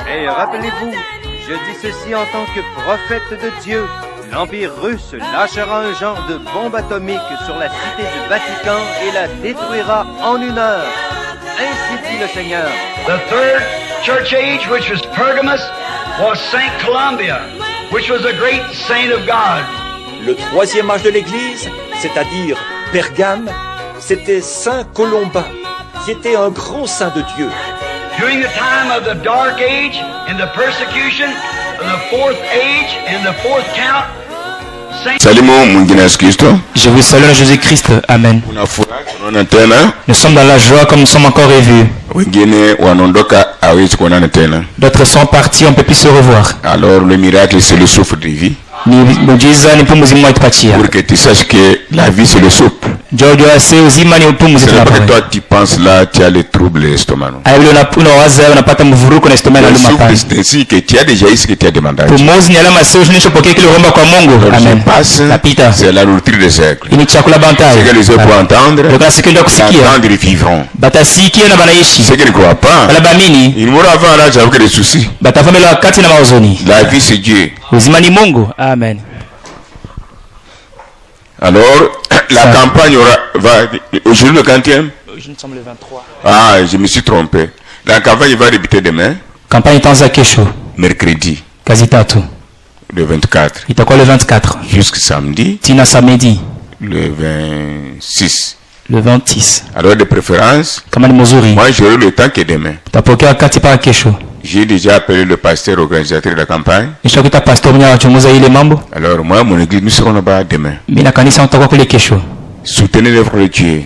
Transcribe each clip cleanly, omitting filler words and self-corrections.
Et rappelez-vous, je dis ceci en tant que prophète de Dieu. L'Empire russe lâchera un genre de bombe atomique sur la cité du Vatican et la détruira en 1 heure. Ainsi dit le Seigneur. The third church age, which was Pergamus, was Saint Columbia, which was a great saint of God. Le troisième âge de l'Église, c'est-à-dire Pergame, c'était Saint Colomba, qui était un grand saint de Dieu. During the time of the Dark Age and the persecution of the fourth age and the fourth count, je vous salue à Jésus-Christ. Amen. Nous sommes dans la joie comme nous sommes encore revus. D'autres sont partis, on ne peut plus se revoir. Alors le miracle, c'est le souffle de vie. Pour que tu saches que la vie c'est le souple. C'est que toi tu penses là, tu as les troubles estomac. Le souffle c'est ainsi que tu as déjà eu ce que tu as demandé. C'est la nourriture des siècles. C'est que les yeux pour entendre, entendre ils vivront. Ceux qui ne croient pas, ils mourront avant l'âge avec des soucis. La vie c'est Dieu. Amen. Alors, la campagne va... Aujourd'hui le 40e? Nous sommes le 23. Ah, je me suis trompé. La campagne va débuter demain. Campagne itaanza kesho. Mercredi. Kazi tatu. Le 24. Itakuwa le 24. Jusqu'à samedi. Tina samedi. Le 26. Le 26. Alors de préférence. Kama ni mzuri. Moi j'aurai le temps que demain. Tapokea wakati para kesho. J'ai déjà appelé le pasteur organisateur de la campagne. Alors moi, mon église, nous serons là-bas demain. Soutenez l'œuvre de Dieu.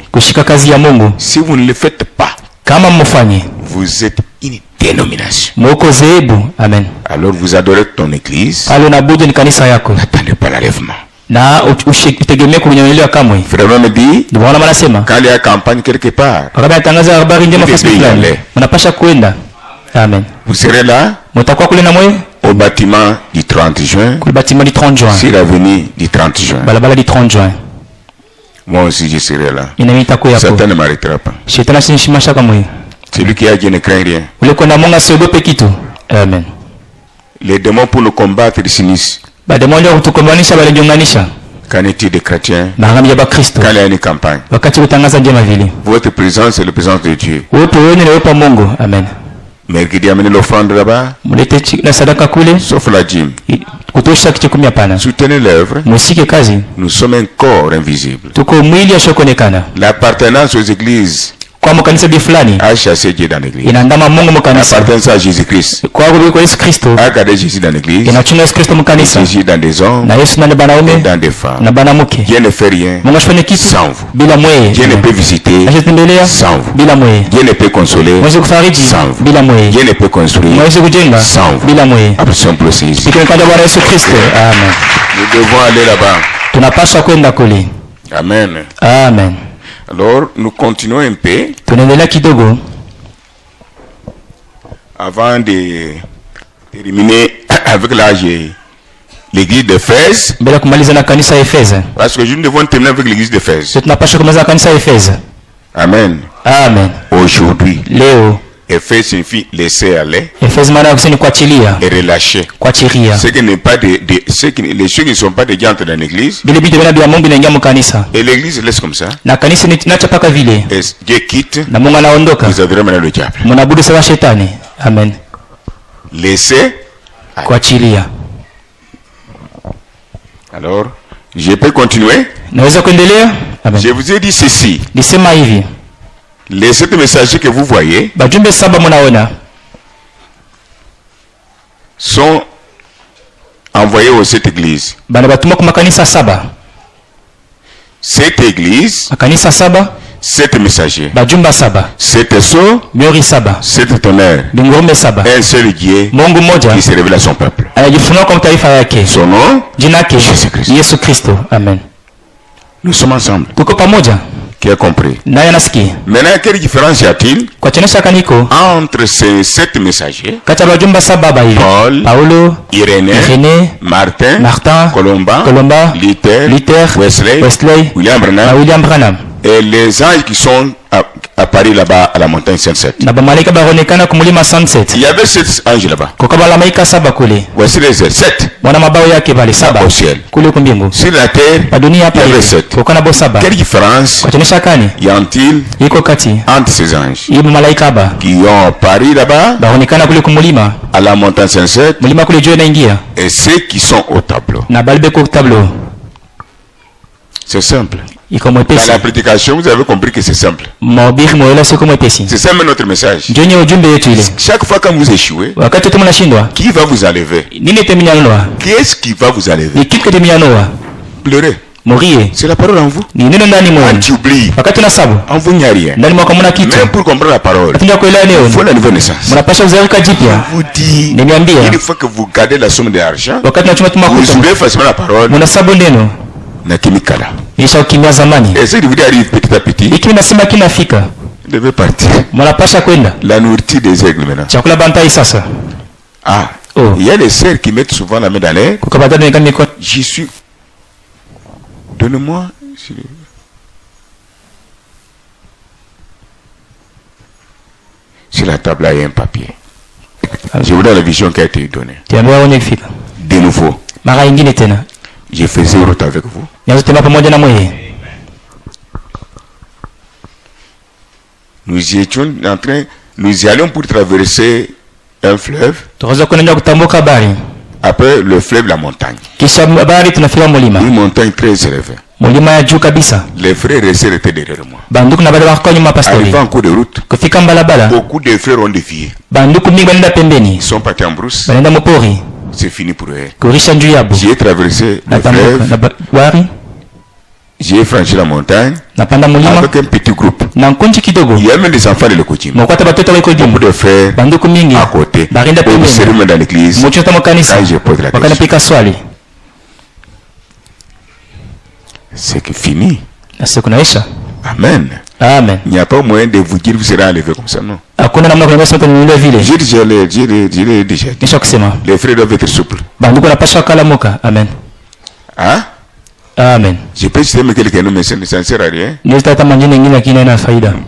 Si vous ne le faites pas, vous êtes une dénomination. Amen. Alors vous adorez ton église. N'attendez pas l'enlèvement. Frère me dit, quand il y a campagne quelque part, Amen. Vous serez là au bâtiment du 30 juin. C'est l'avenue du 30 juin. Moi aussi je serai là. Satan ne m'arrêtera pas. Celui qui a Dieu ne craint rien. Amen. Les démons pour nous combattre ils s'unissent. Quand est-il des chrétiens? Quand il y a une campagne. Votre présence est la présence de Dieu. Amen. Mercredi, amenez l'offrande là-bas. Sauf la dîme. Soutenez l'œuvre. Nous sommes un corps invisible. L'appartenance aux églises a chassé Dieu dans l'église. L'appartenance à Jésus-Christ a gardé Jésus dans l'église. Jésus dans des hommes et dans des femmes. Dieu ne fait rien sans vous. Dieu ne peut visiter sans vous. Dieu ne peut consoler sans vous. Dieu ne peut construire sans vous. Après simple aussi. Nous devons aller là-bas. Amen. Amen. Alors, nous continuons un peu avant de terminer avec l'église d'Éphèse. Parce que nous devons terminer avec l'église d'Éphèse. Amen. Amen. Aujourd'hui, Éphèse signifie laisser aller et relâcher. Ce qui n'est pas les ceux qui ne sont pas des entre dans l'église. Et l'église laisse comme ça. Et Dieu quitte. Vous adorez maintenant le diable. Amen. Laissez aller. Alors, je peux continuer. Je vous ai dit ceci. Les 7 messagers que vous voyez sont envoyés aux 7 églises. Cette église, 7 messagers, 7 sceaux, 7 tonnerres, un seul Dieu qui se révèle à son peuple. Son nom, Jésus-Christ. Amen. Nous sommes ensemble. Qui a compris? Maintenant, quelle différence y a-t-il entre ces 7 messagers? Paul, Irénée, Martin, Colomba, Luther, Wesley, William Branham. Et les anges qui sont apparus là-bas à la montagne Sainte. Il y avait 7 anges là-bas. Voici les 7. Au ciel. Sur la terre, il y avait 7. Quelle différence y a-t-il entre ces anges qui ont apparu là-bas à la montagne Sainte et ceux qui sont au tableau? C'est simple. Dans la prédication, vous avez compris que c'est simple. C'est ça notre message. Chaque fois que vous échouez, qui va vous enlever? Qui est-ce qui va vous enlever? Pleurer. C'est la parole en vous. Quand tu oublies, en vous n'y a rien. Même pour comprendre la parole, il faut la nouvelle naissance. Je vous dis, une fois que vous gardez la somme d'argent, vous oubliez facilement la parole. Et ce qui vous arrive petit à petit, vous devez partir. La nourriture des aigles maintenant. Ah, il y a des sœurs qui mettent souvent la main dans l'air. J'y suis. Donne-moi. Sur la table, il y a un papier. Je vous donne la vision qui a été donnée. De nouveau. Je faisais route avec vous. Nous étions en train, nous y allions pour traverser un fleuve. Après le fleuve, la montagne. Une montagne très élevée. Les frères et sœurs étaient derrière moi. Arrivant en cours de route, beaucoup de frères ont défié. Ils sont partis en brousse. C'est fini pour eux. J'ai traversé le fleuve. J'ai franchi la montagne avec un petit groupe. Il y a même des enfants de l'écoutime. Beaucoup de frères à côté. Vous serez même dans l'église. Quand je pose la question, c'est que fini. Amen. Amen. Il n'y a pas moyen de vous dire que vous serez enlevé comme ça, non. J'ai déjà dit. Les frères doivent être souples. Amen. Hein? Amen. Je peux citer quelqu'un, mais ça ne sert à rien.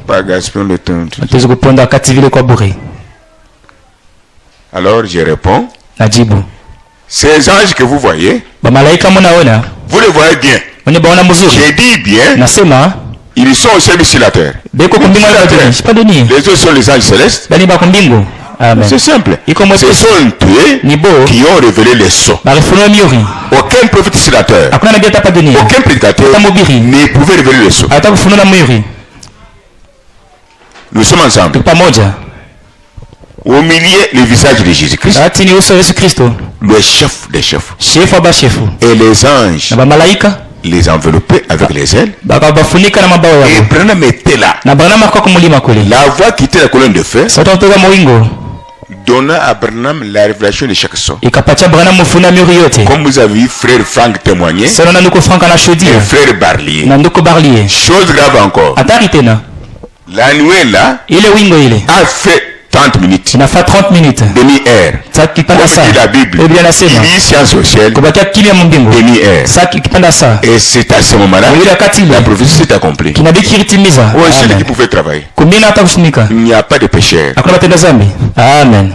Pas gaspiller le temps. Alors je réponds. Ces anges que vous voyez, vous les voyez bien. J'ai dit bien. Ils sont au ciel sur la terre. Les autres sont les anges célestes. C'est simple. Ce sont eux qui ont révélé les sons. Aucun prophète sur la terre, aucun prédicateur ne pouvait révéler les sons. Nous sommes ensemble. Au milieu, le visage de Jésus-Christ, le chef des chefs, et les anges les envelopper avec les ailes. Et Branham était là. La voix qui était la colonne de feu donna à Branham la révélation de chaque son. Comme vous avez vu frère Frank témoigner, et frère Barlier. Chose grave encore, la nuée là a fait 30 minutes. 30 minutes. Demi-heure. Comme dit la Bible, il y a science au ciel. Demi-heure. Et c'est à ce moment-là la prophétie s'est accomplie. Oh, celui qui pouvait travailler. Il n'y a pas de pécheur. Amen.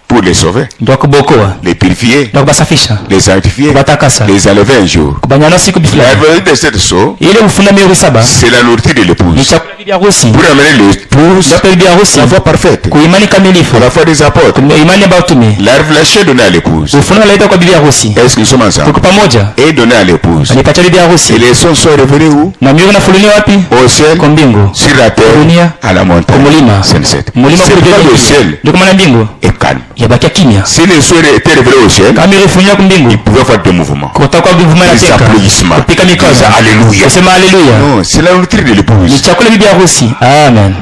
Pour les sauver, les purifier, les sanctifier, les enlever un jour. La vérité de cette eau, c'est la nourriture de l'épouse. Pour amener l'épouse la voie parfaite, la foi des apôtres, la révélation donnée à l'épouse. Est-ce que nous sommes ensemble? Et donnée à l'épouse. Et les sons sont révélés où? Au ciel, sur la terre, à la montagne. C'est pourquoi le ciel est calme. Si les sons étaient révélés au ciel, ils pouvaient faire des mouvements, des applaudissements, alléluia. Non, c'est la nourriture de l'épouse. Amen.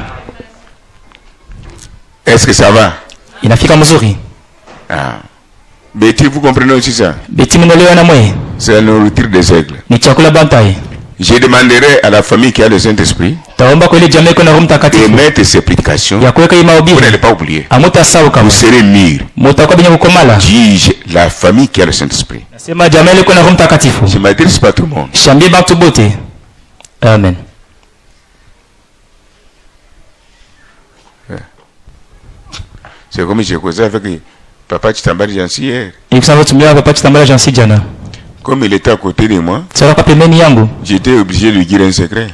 Est-ce que ça va? Ah. Betty, vous comprenez aussi ça? C'est la nourriture des aigles. Je demanderai à la famille qui a le Saint-Esprit de mettre ces prédications. Vous n'allez pas oublier. Vous serez mûrs. Dis la famille qui a le Saint-Esprit. Je ne m'adresse pas à tout le monde. Amen. C'est comme j'ai causé avec Papa Chitambali Jansi hier. Comme il était à côté de moi, j'étais obligé de lui dire un secret.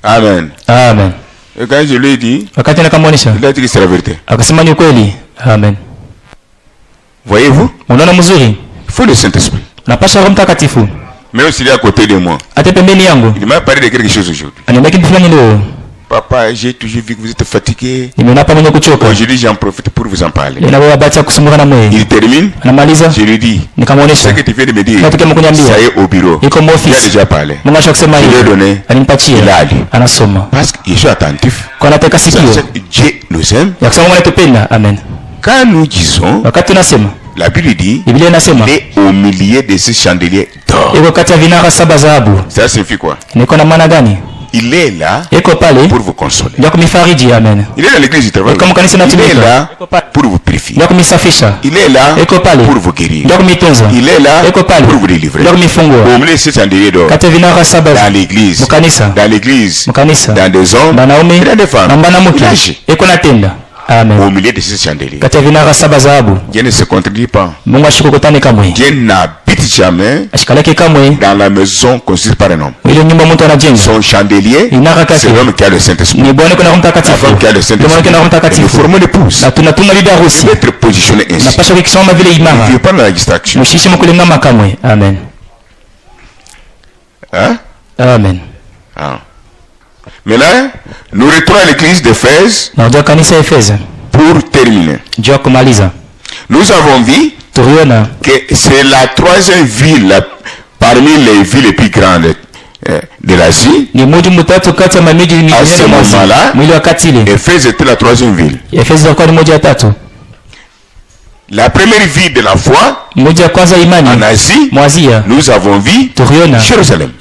Amen. Amen. Et quand je lui ai dit, il a dit que c'est la vérité. Amen. Voyez-vous? Il faut le Saint-Esprit. Même s'il est à côté de moi, il m'a parlé de quelque chose aujourd'hui. Papa, j'ai toujours vu que vous êtes fatigué. Aujourd'hui, j'en profite pour vous en parler. Il termine. Je lui dis, ce que tu viens de me dire, ça y est au bureau. Il a déjà parlé. Je lui ai donné. Il a lu. Parce que je suis attentif. Dieu nous aime. Quand nous disons, la Bible dit, il est au milieu de ce chandelier d'or. Ça signifie quoi? Il est là pour vous consoler. Il est dans l'église, il travaille. Il est là pour vous purifier. Il est là pour vous guérir. Il est là pour vous délivrer. Au milieu de ce chandelier d'or, dans l'église, dans des hommes, et dans des femmes, il agit. Amen. Au milieu de ce chandelier. Dieu ne se contredit pas. Dieu n'habite jamais dans la maison construite par un homme. Son chandelier, c'est l'homme qui a le Saint-Esprit. La femme qui a le Saint-Esprit. Nous formons l'épouse. Il veut être positionné ainsi. Il ne veut pas dans la distraction. Amen. Hein? Amen. Ah. Maintenant, nous retournons à l'église d'Éphèse pour terminer. Nous avons vu que c'est la troisième ville parmi les villes les plus grandes de l'Asie. À ce moment-là, Éphèse était la troisième ville. La première ville de la foi en Asie, nous avons vu Jérusalem.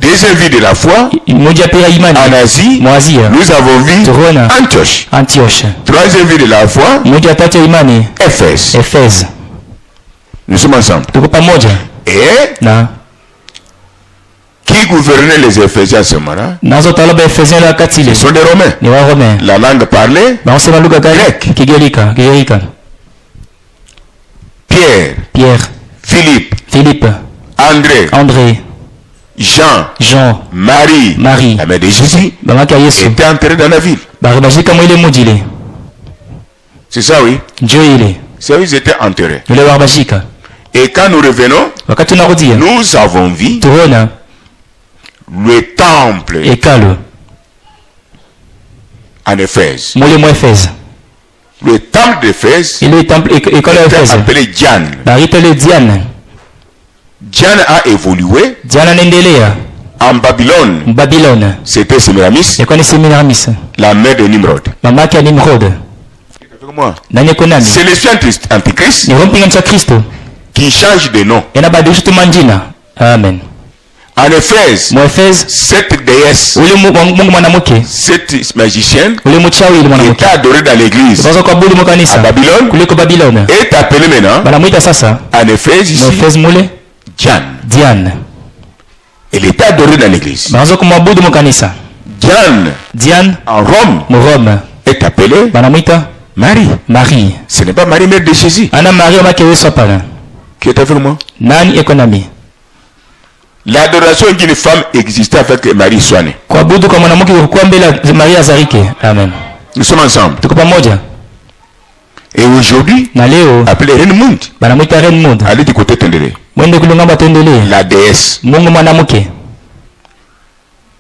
Deuxième ville de la foi en Asie, nous avons vu Antioche. Troisième ville de la foi, Éphèse. Nous sommes ensemble. Et qui gouvernait les Éphésiens à ce moment-là? Ce sont des Romains. La langue parlée, grec. Pierre, Philippe, André, Jean, Marie, la mère de Jésus, était enterrée dans la ville. C'est ça, oui. C'est où ils étaient enterrés. Et quand nous revenons, nous avons vu le temple en Éphèse. Le temple d'Éphèse était appelé Diane. Diane a évolué en Babylone. C'était Sémiramis, la mère de Nimrod. C'est le Antichrist qui change de nom. Amen. En Éphèse, cette déesse, cette magicienne qui était adorée dans l'église à Babylone est appelée maintenant en Éphèse ici Diane. Elle était adorée dans l'église. Diane en Rome est appelée Marie. Ce n'est pas Marie mère de Jésus. Qui est avec moi? L'adoration d'une femme existait avec Marie soit née. Nous sommes ensemble. Et aujourd'hui, appelé Renmund, allez du côté Tendele. La déesse.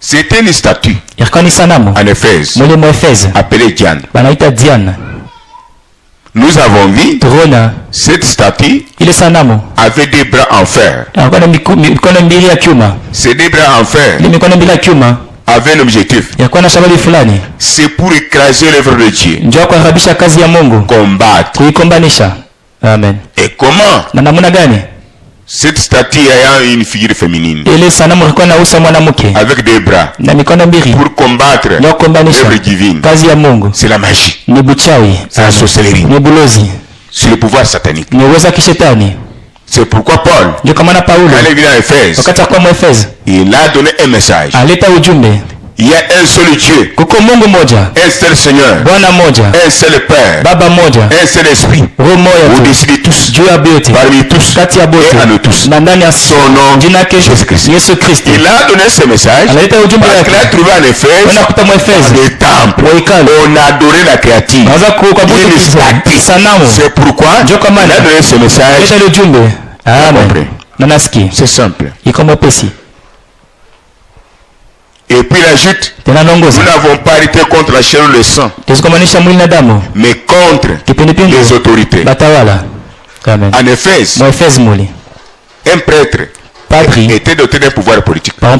C'était une statue en Éphèse appelée Diane. Nous avons vu cette statue avait des bras en fer. Ces deux bras en fer avaient un objectif. C'est pour écraser l'œuvre de Dieu. Combattre. Amen. Et comment? Cette statue ayant une figure féminine avec des bras pour combattre l'œuvre divine. C'est la magie. C'est la sorcellerie. C'est le pouvoir satanique. C'est pourquoi Paul, quand il est venu à Éphèse, il a donné un message. Il y a un seul Dieu, un seul Seigneur, un seul Père, un seul Esprit, au-dessus de tous, parmi tous, et à nous tous. Son nom, Jésus-Christ. Il a donné ce message parce qu'il a trouvé en Éphèse des temples. On a adoré la créature. C'est pourquoi il a donné ce message. Amen. C'est simple. Et puis il ajoute, nous n'avons pas arrêté contre la chair ou le sang, mais contre les autorités. En Éphèse, un prêtre était doté d'un pouvoir politique. Là,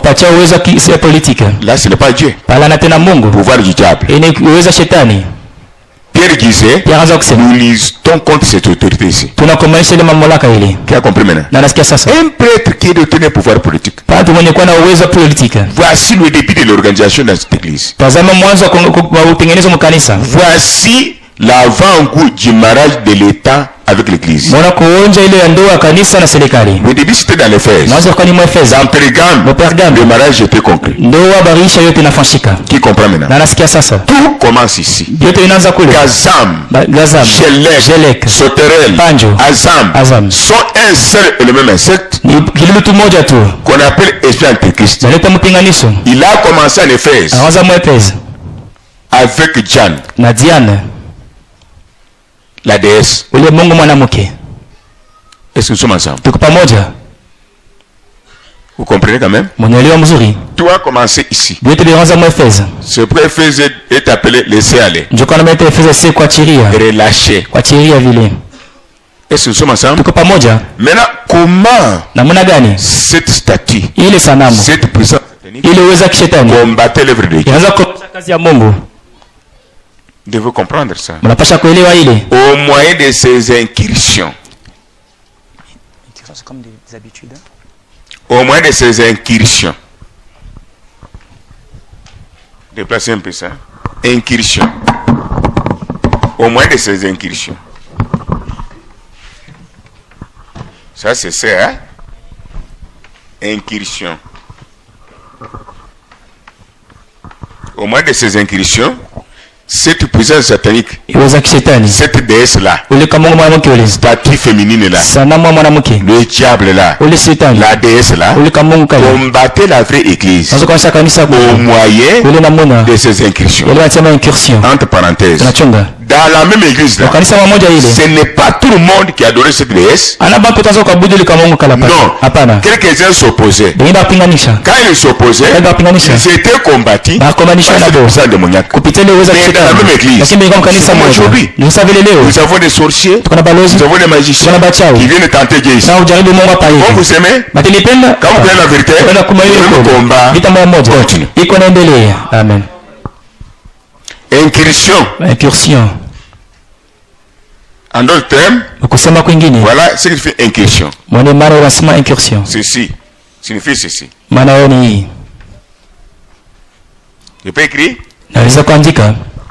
ce n'est pas Dieu. Pouvoir du diable. Pierre disait, nous lisons contre cette autorité ici. Qui a compris maintenant? Un prêtre qui est doté d'un pouvoir politique. Voici le début de l'organisation dans cette église. Voici l'avant-goût du mariage de l'État avec l'église. Le début c'était dans l'Éphèse. Dans Pérgame, le mariage était conclu. Qui comprend maintenant? Tout commence ici. Gazam, Shelek, Soterel, Azam sont un seul et le même insecte qu'on appelle esprit antéchrist. Il a commencé en Éphèse avec Diane, la déesse. Est-ce que nous sommes ensemble? Vous comprenez quand même? Tout a commencé ici. Ce pour Éphèse est appelé laisser aller. Relâcher. Est-ce que nous sommes ensemble? Maintenant, comment cette statue, cette puissance combattait l'œuvre de Dieu? Devez comprendre ça. Au moyen de ces incursions. Au moyen de ces incursions. Déplacez un peu ça. Incursions. Au moyen de ces incursions. Ça c'est ça, hein? Incursions. Au moyen de ces incursions, cette puissance satanique, cette déesse-là, statue féminine-là, le diable-là, la déesse-là, combattait la vraie église au moyen de ces incursions. Entre parenthèses, dans la même église là, ce n'est pas tout le monde qui adorait cette déesse. Non, quelques-uns s'opposaient. Quand ils s'opposaient, ils étaient combattus par cette puissance démoniaque. Mais dans la même église, aujourd'hui, nous avons des sorciers, nous avons des magiciens qui viennent tenter Dieu ici. Quand vous aimez, quand vous prenez la vérité, le combat continue. Amen. Incursion. En d'autres termes, voilà ce qui fait incursion. Ceci signifie ceci. Je peux écrire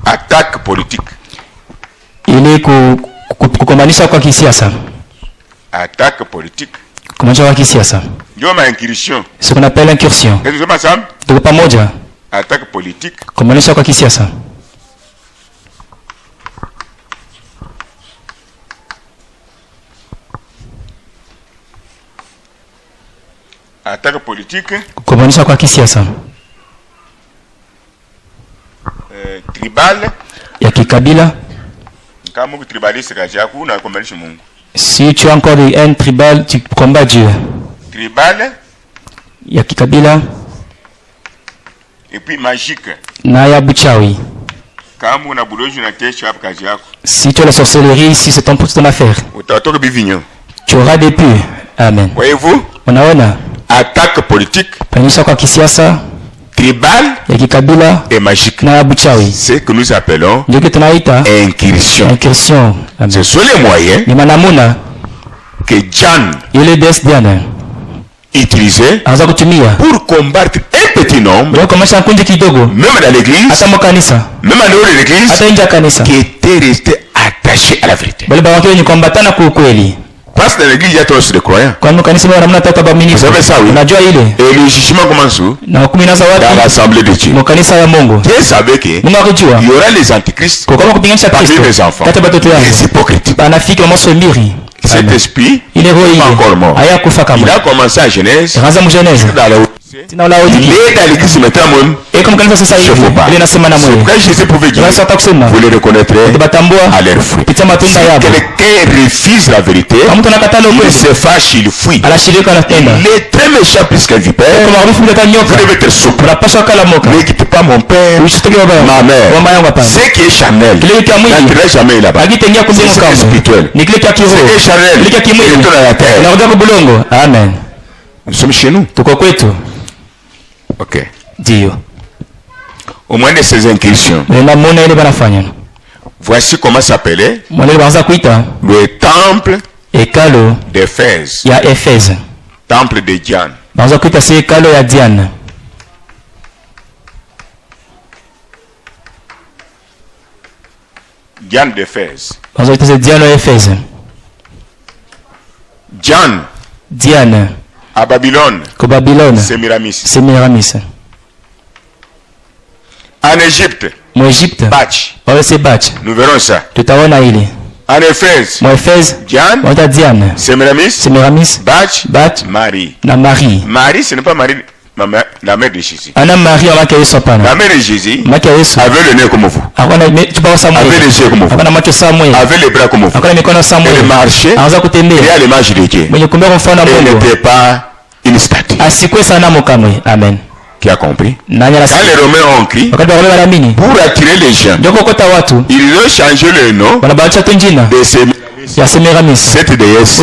attaque politique. Attaque politique. Ndio ma incursion. Ce qu'on appelle incursion. Est-ce que nous sommes ensemble? Attaque politique. Attaque politique. Tribal. Ya kikabila. Si tu as encore des haines tribales, tu combats Dieu. Tribal. Ya kikabila. Et puis magique. Na ya buchawi. Si tu as la sorcellerie, si c'est ton affaire, tu auras des puits. Amen. Voyez-vous? Attaque politique, tribal et magique. C'est ce que nous appelons incursion. Ce sont les moyens que Diane utilisait pour combattre un petit nombre, même dans l'église, même en dehors de l'église, qui était resté attaché à la vérité. Parce que dans l'église, il y a trop de croyants. Vous savez ça, oui. Et le jugement commence où? Dans l'assemblée de Dieu. Dieu savait qu'il y aura les antichrists parmi les enfants, les hypocrites. Cet esprit il est encore mort. Il a commencé à Genèse. Il est dans l'église maintenant. Et comme ça, c'est pourquoi Jésus pouvait dire, vous les reconnaîtrez à leur fruit. Si quelqu'un refuse la vérité, il se fâche, il fuit. Il est très méchant puisqu'il vipère. Vous devez être souple. Ne quittez pas mon père, ma mère. Ce qui est charnel, n'entrez jamais là-bas. C'est spirituel. Ce qui est charnel, il est dans la terre. Amen. Nous sommes chez nous. Ok. Au moins de ces incursions. Voici comment s'appelait le temple d'Éphèse. Temple de Diane. Diane d'Éphèse. Diane. À Babylone. C'est Miramis. En Égypte. Bach. Nous verrons ça. En Éphèse. Diane. C'est Miramis. Bach. Marie. Marie, ce n'est pas Marie. La mère de Jésus. La mère de Jésus avait le nez comme vous. Avait les yeux comme vous. Avait les bras comme vous. Elle marchait et à l'image de Dieu. Elle n'était pas une statue. Amen. Qui a compris? Quand les Romains ont crié pour attirer les gens, ils ont changé le nom de ces cette déesse,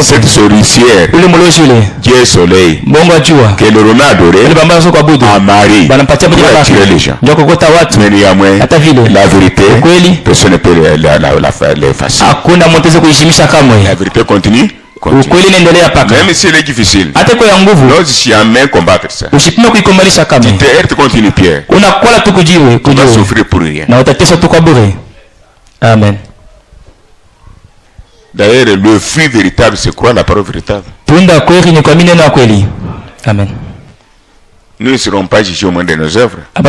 cette souricière, Dieu soleil, que le Romain adorait à Marie pour attirer les gens. Mais néanmoins, la vérité, personne ne peut l'effacer. La vérité continue. Même si elle est difficile, nous jamais combattre ça. Tu te continue, Pierre. Tu vas souffrir pour rien. Amen. D'ailleurs, le fruit véritable, c'est quoi la parole véritable? Amen. Nous ne serons pas jugés au moins de nos œuvres. Pour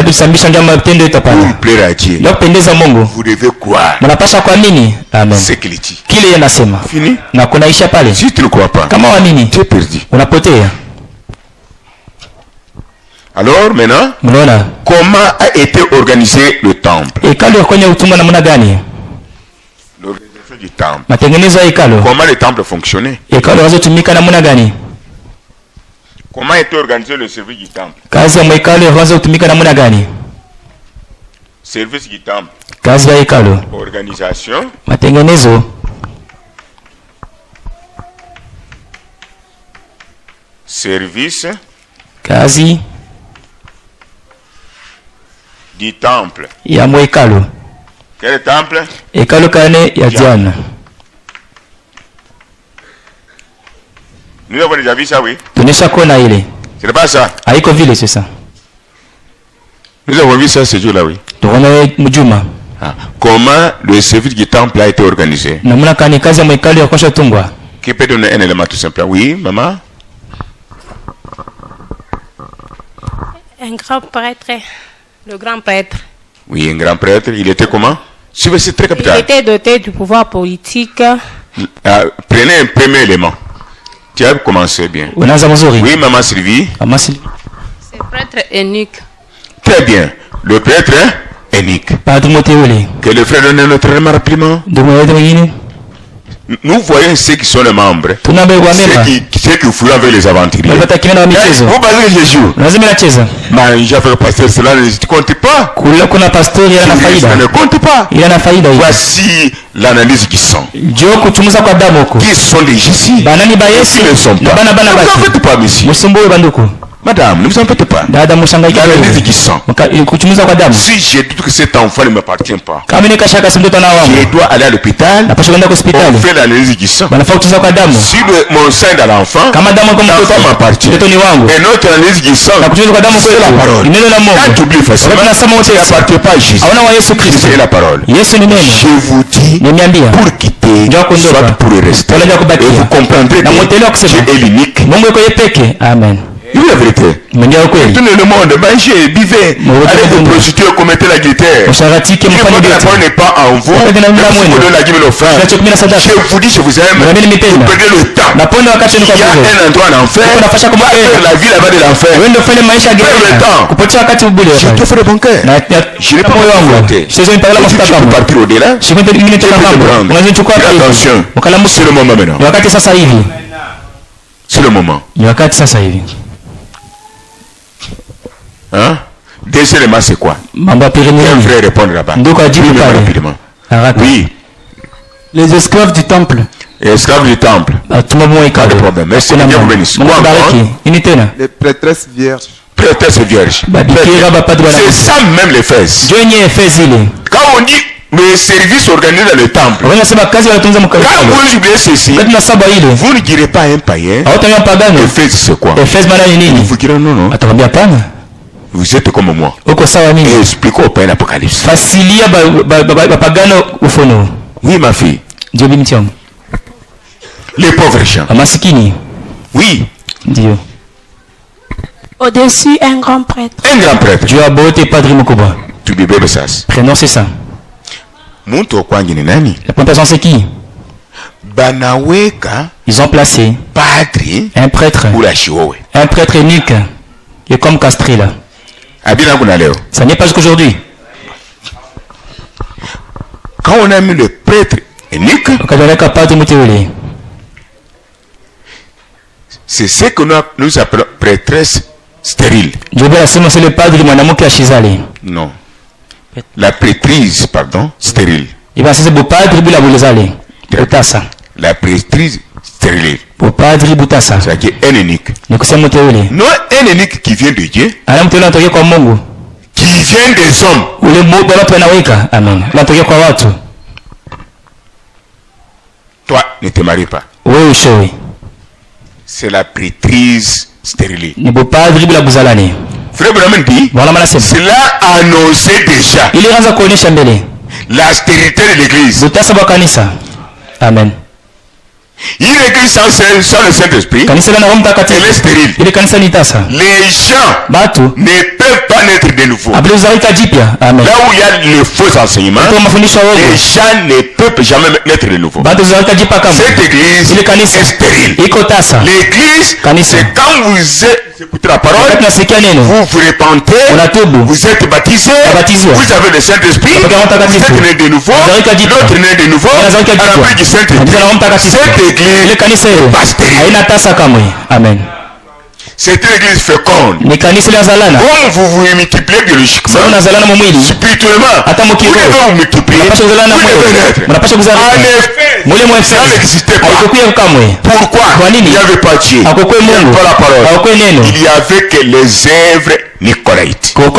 plaire à Dieu, vous devez croire ce qu'il dit. Fini. Si tu ne crois pas, tu es perdu. Alors maintenant, comment a été organisé le temple? Du temple. Comment le temple fonctionnait? Comment était organisé le service du temple? Service du temple. Organisation. Service. Du temple. Quel temple? Diane. Nous avons déjà vu ça, oui. Ce n'est pas ça. C'est ça. Nous avons vu ça ce jour-là, oui. Comment le service du temple a été organisé? Qui peut donner un élément tout simple? Oui, maman? Un grand prêtre, le grand prêtre. Oui, un grand prêtre. Il était comment? C'est très capital. Il était doté du pouvoir politique. Prenez un premier élément. Tu as commencé bien. Oui, maman Sylvie. C'est prêtre unique. Très bien. Le prêtre unique. Que le frère donne notre rapidement. Nous voyons ceux qui sont les membres, ceux qui fouillent avec les aventuriers. Vous basez Jésus. Mais j'ai fait pasteur, cela ne compte pas. Ça ne compte pas. Voici l'analyse qui sont. Qui sont les Jésus? Qui ne sont pas. Vous n'en faites pas, monsieur. Madame, ne vous en faites pas. L'analyse du sang. Si j'ai dit que cet enfant ne m'appartient pas, je dois aller à l'hôpital. On fait l'analyse du sang. Si mon sang est dans l'enfant, l'enfant m'appartient. Et notre analyse du sang, c'est la parole. Quand tu oublies facilement, tu n'appartiens pas à Jésus. C'est la parole. Je vous dis, pour quitter, soit pour rester. Et vous comprendrez que Dieu est l'unique. Amen. Oui, la vérité. Tout le monde, mangez, buvez, allez vous prostituer, commettez l'adultère. Si la parole n'est pas en vous, vous donnez la guimée l'offrande. Je vous dis, je vous aime, vous perdez le temps. Il y a un endroit en enfer, la vie là-bas de l'enfer. Perdez le temps. Je te ferai bon cœur. Je n'ai pas volonté. Si tu peux partir au-delà, je peux te prendre. Attention, c'est le moment maintenant. C'est le moment. Hein? Deuxièmement, c'est quoi? Un frère répondre là-bas. Rapidement. Oui. Les esclaves du temple. Les esclaves du temple. Pas de problème. Merci. Les prêtresses vierges. Prêtresses vierges. C'est ça même les fesses. Quand on dit le service organisé dans le temple, quand vous oubliez ceci, vous ne direz pas à un païen, Éphèse c'est quoi? Vous direz non, non. Vous êtes comme moi. Et expliquez au païen l'Apocalypse. Oui, ma fille. Les pauvres gens. Oui. Dieu. Au-dessus, un grand prêtre. Un grand prêtre. Dieu a beauté Padre Mukuba. Tu bébé ça. Prénom c'est ça. La première personne c'est qui? Ils ont placé un prêtre. Un prêtre unique. Il est comme castré là. Ça n'est pas jusqu'aujourd'hui. Quand on a mis le prêtre unique, c'est ce que nous appelons prêtresse stérile. Non. La prêtrise, pardon, stérile. La prêtrise stérile. C'est un unique. Non, un unique qui vient de Dieu. Qui vient des hommes. Amen. Toi, ne te marie pas. C'est la prêtrise stérile. Frère Branham dit, cela annonçait déjà la stérilité de l'église. Amen. Une église sans le Saint-Esprit, elle est stérile. Les gens ne peuvent pas naître de nouveau. Là où il y a le faux enseignement, les gens ne peuvent jamais naître de nouveau. Cette église est stérile. L'église, c'est quand vous écoutez la parole, vous vous repentez, vous êtes baptisés, vous avez le Saint-Esprit, vous êtes né de nouveau, l'autre né de nouveau, rempli du Saint-Esprit. Cette église est pas stérile. Amen. C'est une église féconde. Comme vous vous multipliez biologiquement, spirituellement, vous devez vous multiplier. Vous devez naître. En effet, ça n'existait pas. Pourquoi? Il n'y avait pas Dieu. Il n'y avait pas la parole. Il y avait que les œuvres nicolaïtes. Tous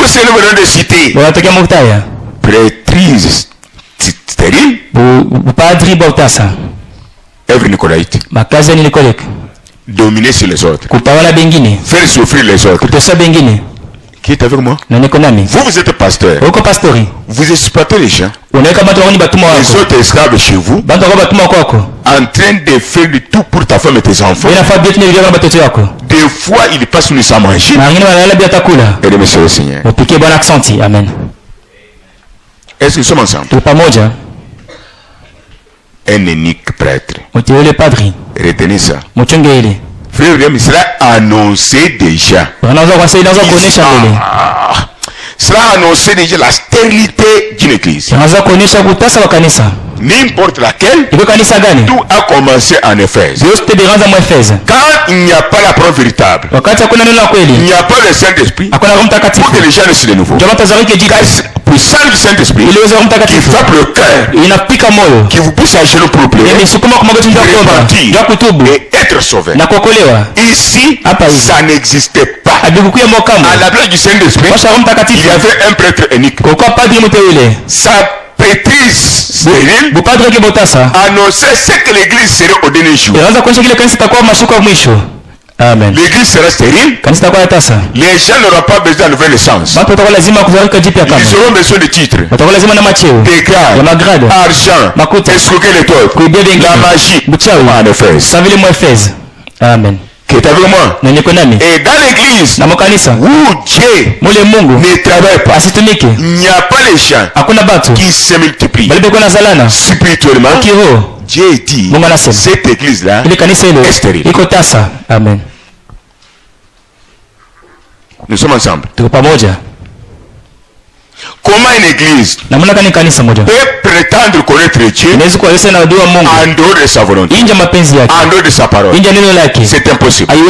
ces noms de citer. Prêtrise stérile. Œuvre nicolaïte. Dominer sur les autres. Faire souffrir les autres. Qui est avec moi? Vous êtes pasteur. Vous exploitez les gens. Les autres esclaves chez vous. En train de faire du tout pour ta femme et tes enfants. Des fois, ils passent nous sans manger. Et de monsieur le Seigneur. Amen. Est-ce que nous sommes ensemble? Un unique prêtre. Retenez ça. Frère, il sera annoncé déjà. Cela annonçait déjà la stérilité d'une église. N'importe laquelle, tout a commencé en Éphèse. Quand il n'y a pas la preuve véritable, il n'y a pas le Saint-Esprit pour que les gens naissent de nouveau. Puissant du Saint-Esprit qui frappe le cœur, qui vous pousse à genoux pour le pleurer, et être sauvé. Ici, ça n'existait pas. À la place du Saint-Esprit, il y avait un prêtre unique. Sa prêtrise stérile annonçait ce que l'église serait au dernier jour. Amen. L'église sera stérile. Les gens n'auront pas besoin de nouvelle essence. Ils auront besoin de titres, des grades, argent, escroquer les autres, la magie. En Éphèse. Amen. Qui est avec moi. Et dans l'église où Dieu ne travaille pas, il n'y a pas les gens qui se multiplient spirituellement. Dieu dit, cette église-là est stérile. Amen. Nous sommes ensemble. Comment une église peut prétendre connaître Dieu en dehors de sa volonté, en dehors de sa parole? C'est impossible. Une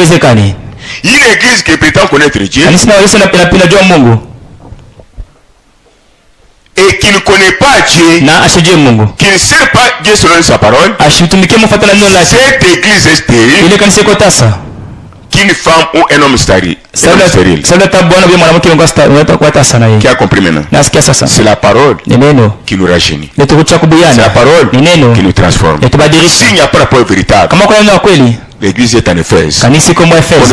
église qui prétend connaître Dieu et qui ne connaît pas Dieu, qui ne sert pas Dieu selon sa parole, cette église est stérile. Qu'une femme ou un homme stérile. Qui a compris maintenant? C'est la parole qui nous rajeunit. C'est la parole qui nous transforme. S'il n'y a pas la parole véritable, l'église est en Éphèse. On ne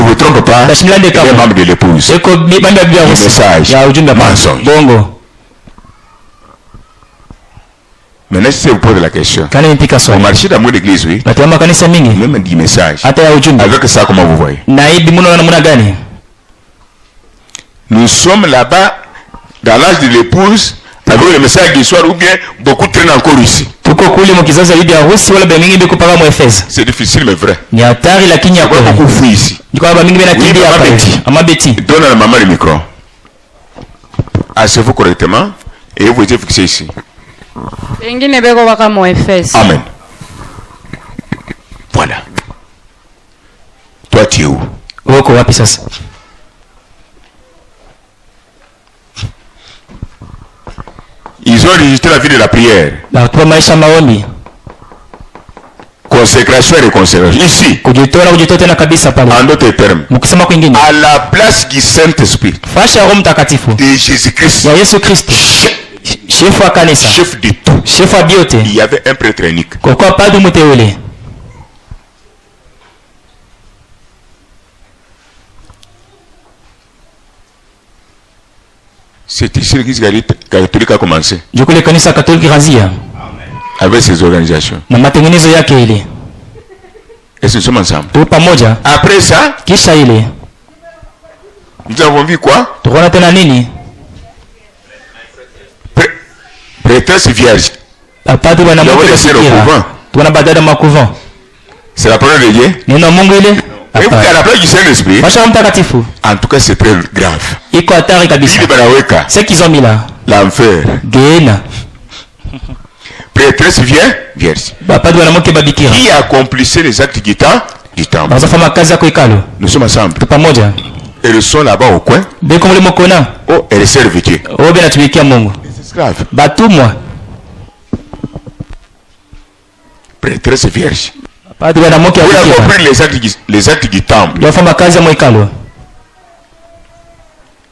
vous trompe pas, il est membre de l'épouse. Le message, mensonge. Maintenant, si vous posez la question, au marché d'amour d'église, oui, même dit message. Avec ça, comment vous voyez? Nous sommes là-bas, dans l'âge de l'épouse, avec le message du soir, ou bien beaucoup traînent encore ici. C'est difficile, mais vrai. Il y a beaucoup fouillé ici. Donne à la maman le micro. Asseyez-vous correctement et vous êtes fixé ici. Amen. Voilà. Toi, tu es où? Ils ont registré la vie de la prière. Consécration et réconsécration. Ici, en d'autres termes, à la place du Saint-Esprit, de Jésus-Christ, chef de tout, il y avait un prêtre unique. C'est ici l'église catholique a commencé. Avec ses organisations. Et ce sommes ensemble. Après ça, nous avons vu quoi? Prêtresse vierge. C'est la parole de Dieu. Et vous à la place du Saint-Esprit. En tout cas, c'est très grave. C'est qu'ils ont mis là. L'enfer. Prêtresse vierge. Qui accomplissait les actes du temple. Nous sommes ensemble. Et le sont là-bas au coin. Oh, elle est servitude. Les esclaves. Prêtresse vierge. Vous avez compris les actes du temple.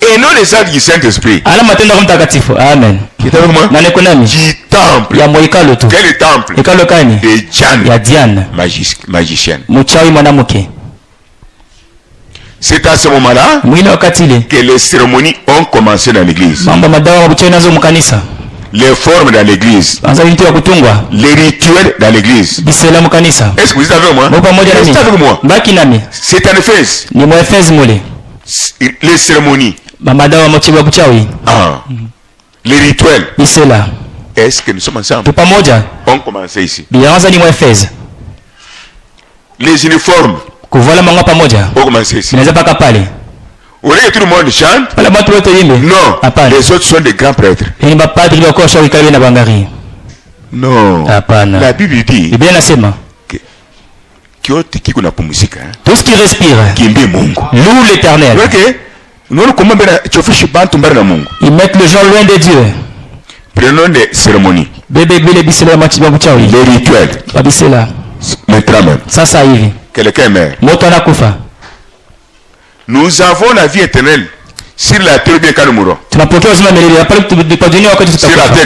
Et non les actes du Saint-Esprit. Amen. Qui est avec moi? Du temple. Quel est le temple? De Diane, magicienne. C'est à ce moment-là que les cérémonies ont commencé dans l'église. Les formes dans l'église. Les rituels dans l'église. Est-ce que vous êtes avec moi? Vous êtes avec moi? C'est en Éphèse. Les cérémonies. Les rituels. Est-ce que nous sommes ensemble? On commence ici. Les uniformes. On commence ici. Vous voulez que tout le monde chante? Non. Les autres sont des grands prêtres. Non. La Bible dit tout ce qui respire loue l'Éternel. Ils mettent les gens loin de Dieu. Prenons des cérémonies. Les rituels. Maintenant même. Quelqu'un meurt. Nous avons la vie éternelle sur la terre bien quand nous mourrons. Sur la terre,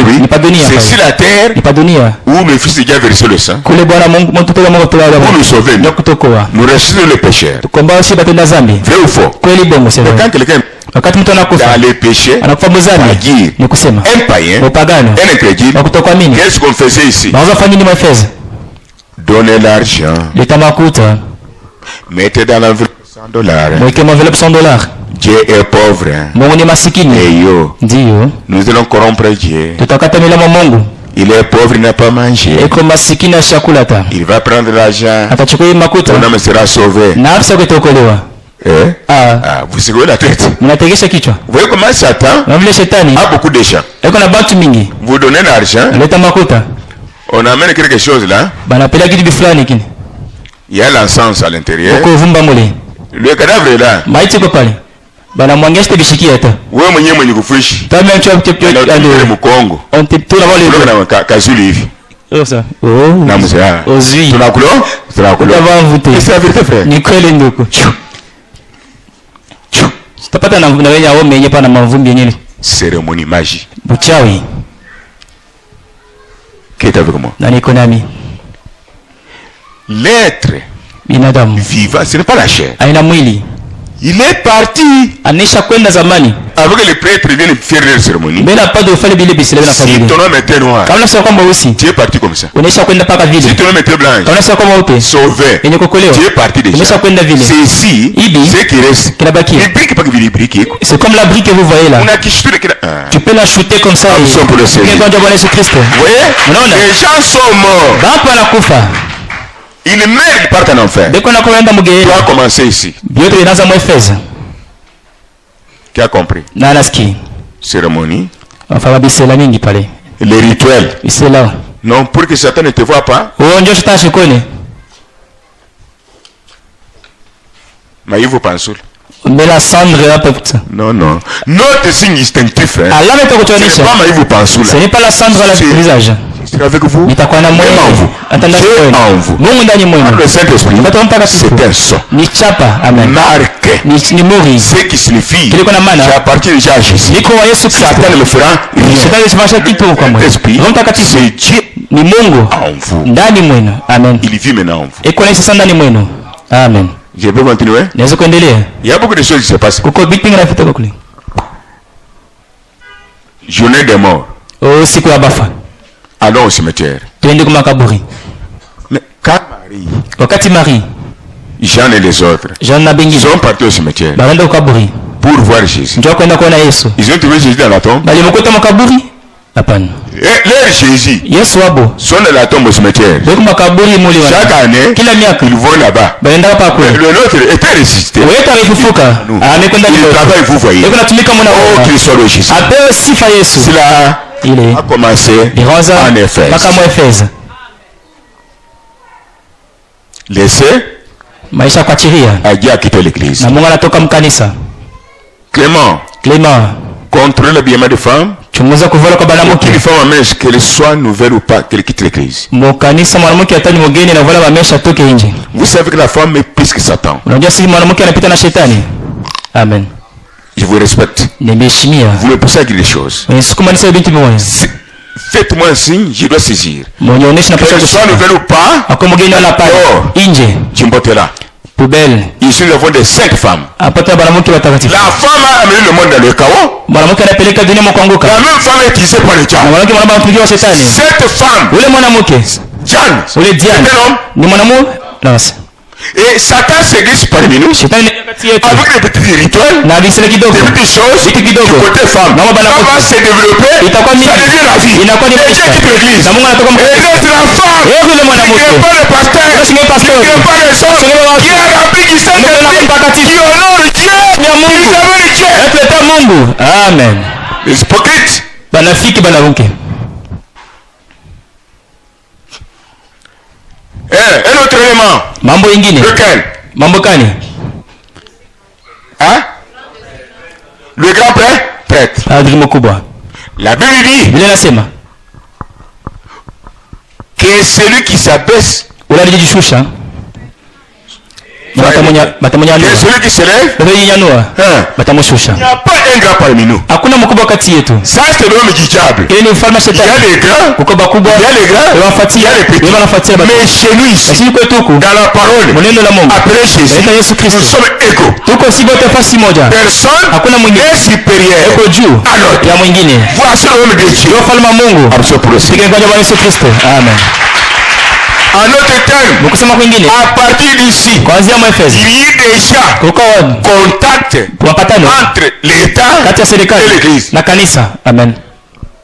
oui. C'est sur la terre où le Fils de Dieu a versé le sang pour nous sauver. Nous ressuscitons le pécheur. Vrai ou faux? Quand quelqu'un dans les péchés, un païen, un incrédule, qu'est-ce qu'on faisait ici? Donnez l'argent. Mettez dans l'enveloppe $100. Dieu est pauvre. Et yo, nous allons corrompre Dieu. Il est pauvre, il n'a pas mangé. Il va prendre l'argent. Ton âme sera sauvé. Vous secouez la tête. Vous voyez comment Satan a beaucoup de gens. Vous donnez l'argent. On amène quelque chose là. Il y a l'encens à l'intérieur. Le cadavre est là. Wewe mwenyewe mwenye kufuishi. Mkongo. Kazuli hivi. Na mzee. Tunakula? Tunakula. C'est la vérité frère. Ni kweli ndugu. Tutapata na wenye hao menye pana mavumbi yenyewe. Cérémonie magie. Buchawi. Qui est avec moi? Na niko nami. L'être vivant, ce n'est pas la chair. Aina mwili. Il est parti. Anisha kwenda zamani. Avec les prêtres viennent faire leur cérémonie. Mbele pas de fale bile bisile na famille. Si ton homme était noir. Kama sio kwamba usi. Tu es parti comme ça. Unesha kwenda paka vile. Si ton homme était blanc. Kama sio kwamba upe. Sauvé. Yenye kukolewa. Tu es parti déjà. Unesha kwenda vile. C'est ici. C'est qui reste. Kinabaki. Les briques pas que les briques. C'est comme la brique que vous voyez là. Tu peux la shooter comme ça. Nous sommes pour le Seigneur. Jésus Christ. Oui. Les gens sont morts. Bapa na kufa. Ils meurent, ils partent en enfer. Tu as commencé ici. Qui a compris? Cérémonie. Les rituels. Non, pour que Satan ne te voit pas. Mais il vous pense. Non, non. Notre signe instinctif. Ce n'est pas la cendre à la visage. C'est avec vous. Dieu en vous. Le Saint-Esprit, c'est un son. Marque. Ce qui signifie j'appartiens déjà à Jésus. Satan me fera l'Esprit, c'est Dieu en vous. Il vit maintenant en vous. Amen. Je peux continuer? Il y a beaucoup de choses qui se passent. Journée des morts. Allons au cimetière. Mais quand Marie, Jean et les autres sont partis au cimetière pour voir Jésus. Ils ont trouvé Jésus dans la tombe. Et leur Jésus sont dans la tombe au cimetière. Chaque année, ils vont là-bas. Le nôtre était ressuscité. Il travaille, vous voyez. Oh, qu'il soit le Jésus. Cela a commencé en Éphèse. Laissez a quitté l'église. Clément contrôle l'habillement des femmes. Qu'une femme amène qu'elle soit nouvelle ou pas, qu'elle quitte l'église. Vous savez que la femme est plus que Satan. Amen. Je vous respecte. Vous me poussez à dire les choses. Faites-moi un signe, je dois saisir. Qu'elle soit nouvelle ou pas, Jimbotela. Poubelle. Ici nous avons des 5 femmes. La femme a amené le monde dans le chaos. La même femme est utilisée par le diable. Cette femme, Diane, c'est un homme. Et Satan se glisse parmi nous avec des petits rituels, des petites choses du côté femme. Ça va se développer, ça devient la vie. Et Dieu quitte l'église. Et l'autre la femme qui ne crée pas le pasteur, qui ne crée pas les hommes, qui est rempli du Saint-Esprit, qui honore Dieu, qui amis de Dieu. Ekuleta Mungu. Amen. Les hypocrites. Banafiki banabuke. Un autre élément. Mambo ingine. Lequel? Mambo kani? Hein? Le grand prêtre. Padri mkubwa. La Bible dit. Biblia inasema que celui qui s'abaisse, ule alijishusha, que celui qui se lève, batamushusha. Il n'y a pas un grand parmi nous. Hakuna mkubwa kati yetu. Ça c'est l'homme du diable. Ile ni mfalme Il y shetani. a les grands, Uko bakubwa, il y a les grands, il y a les petits. Mais chez nous ici, lakini kwetu huku dans la parole, muneno la Mungu, après Jésus, katika Yesu Kristo, nous sommes égaux. tuko si wote fasi moja. Personne Hakuna mwingine n'est supérieur yuko juu à l'autre. ya mwingine. Voici l'homme de Dieu. Ndio ufalme wa Mungu. Pigeni kwa jina la Yesu Kristo. Amen. En autre terme, Mkusema kwingine, à partir d'ici, kuanzia Efeso, il y a déjà kuko contact mapatano entre l'État kati ya serikali et l'Église. na kanisa. Amen.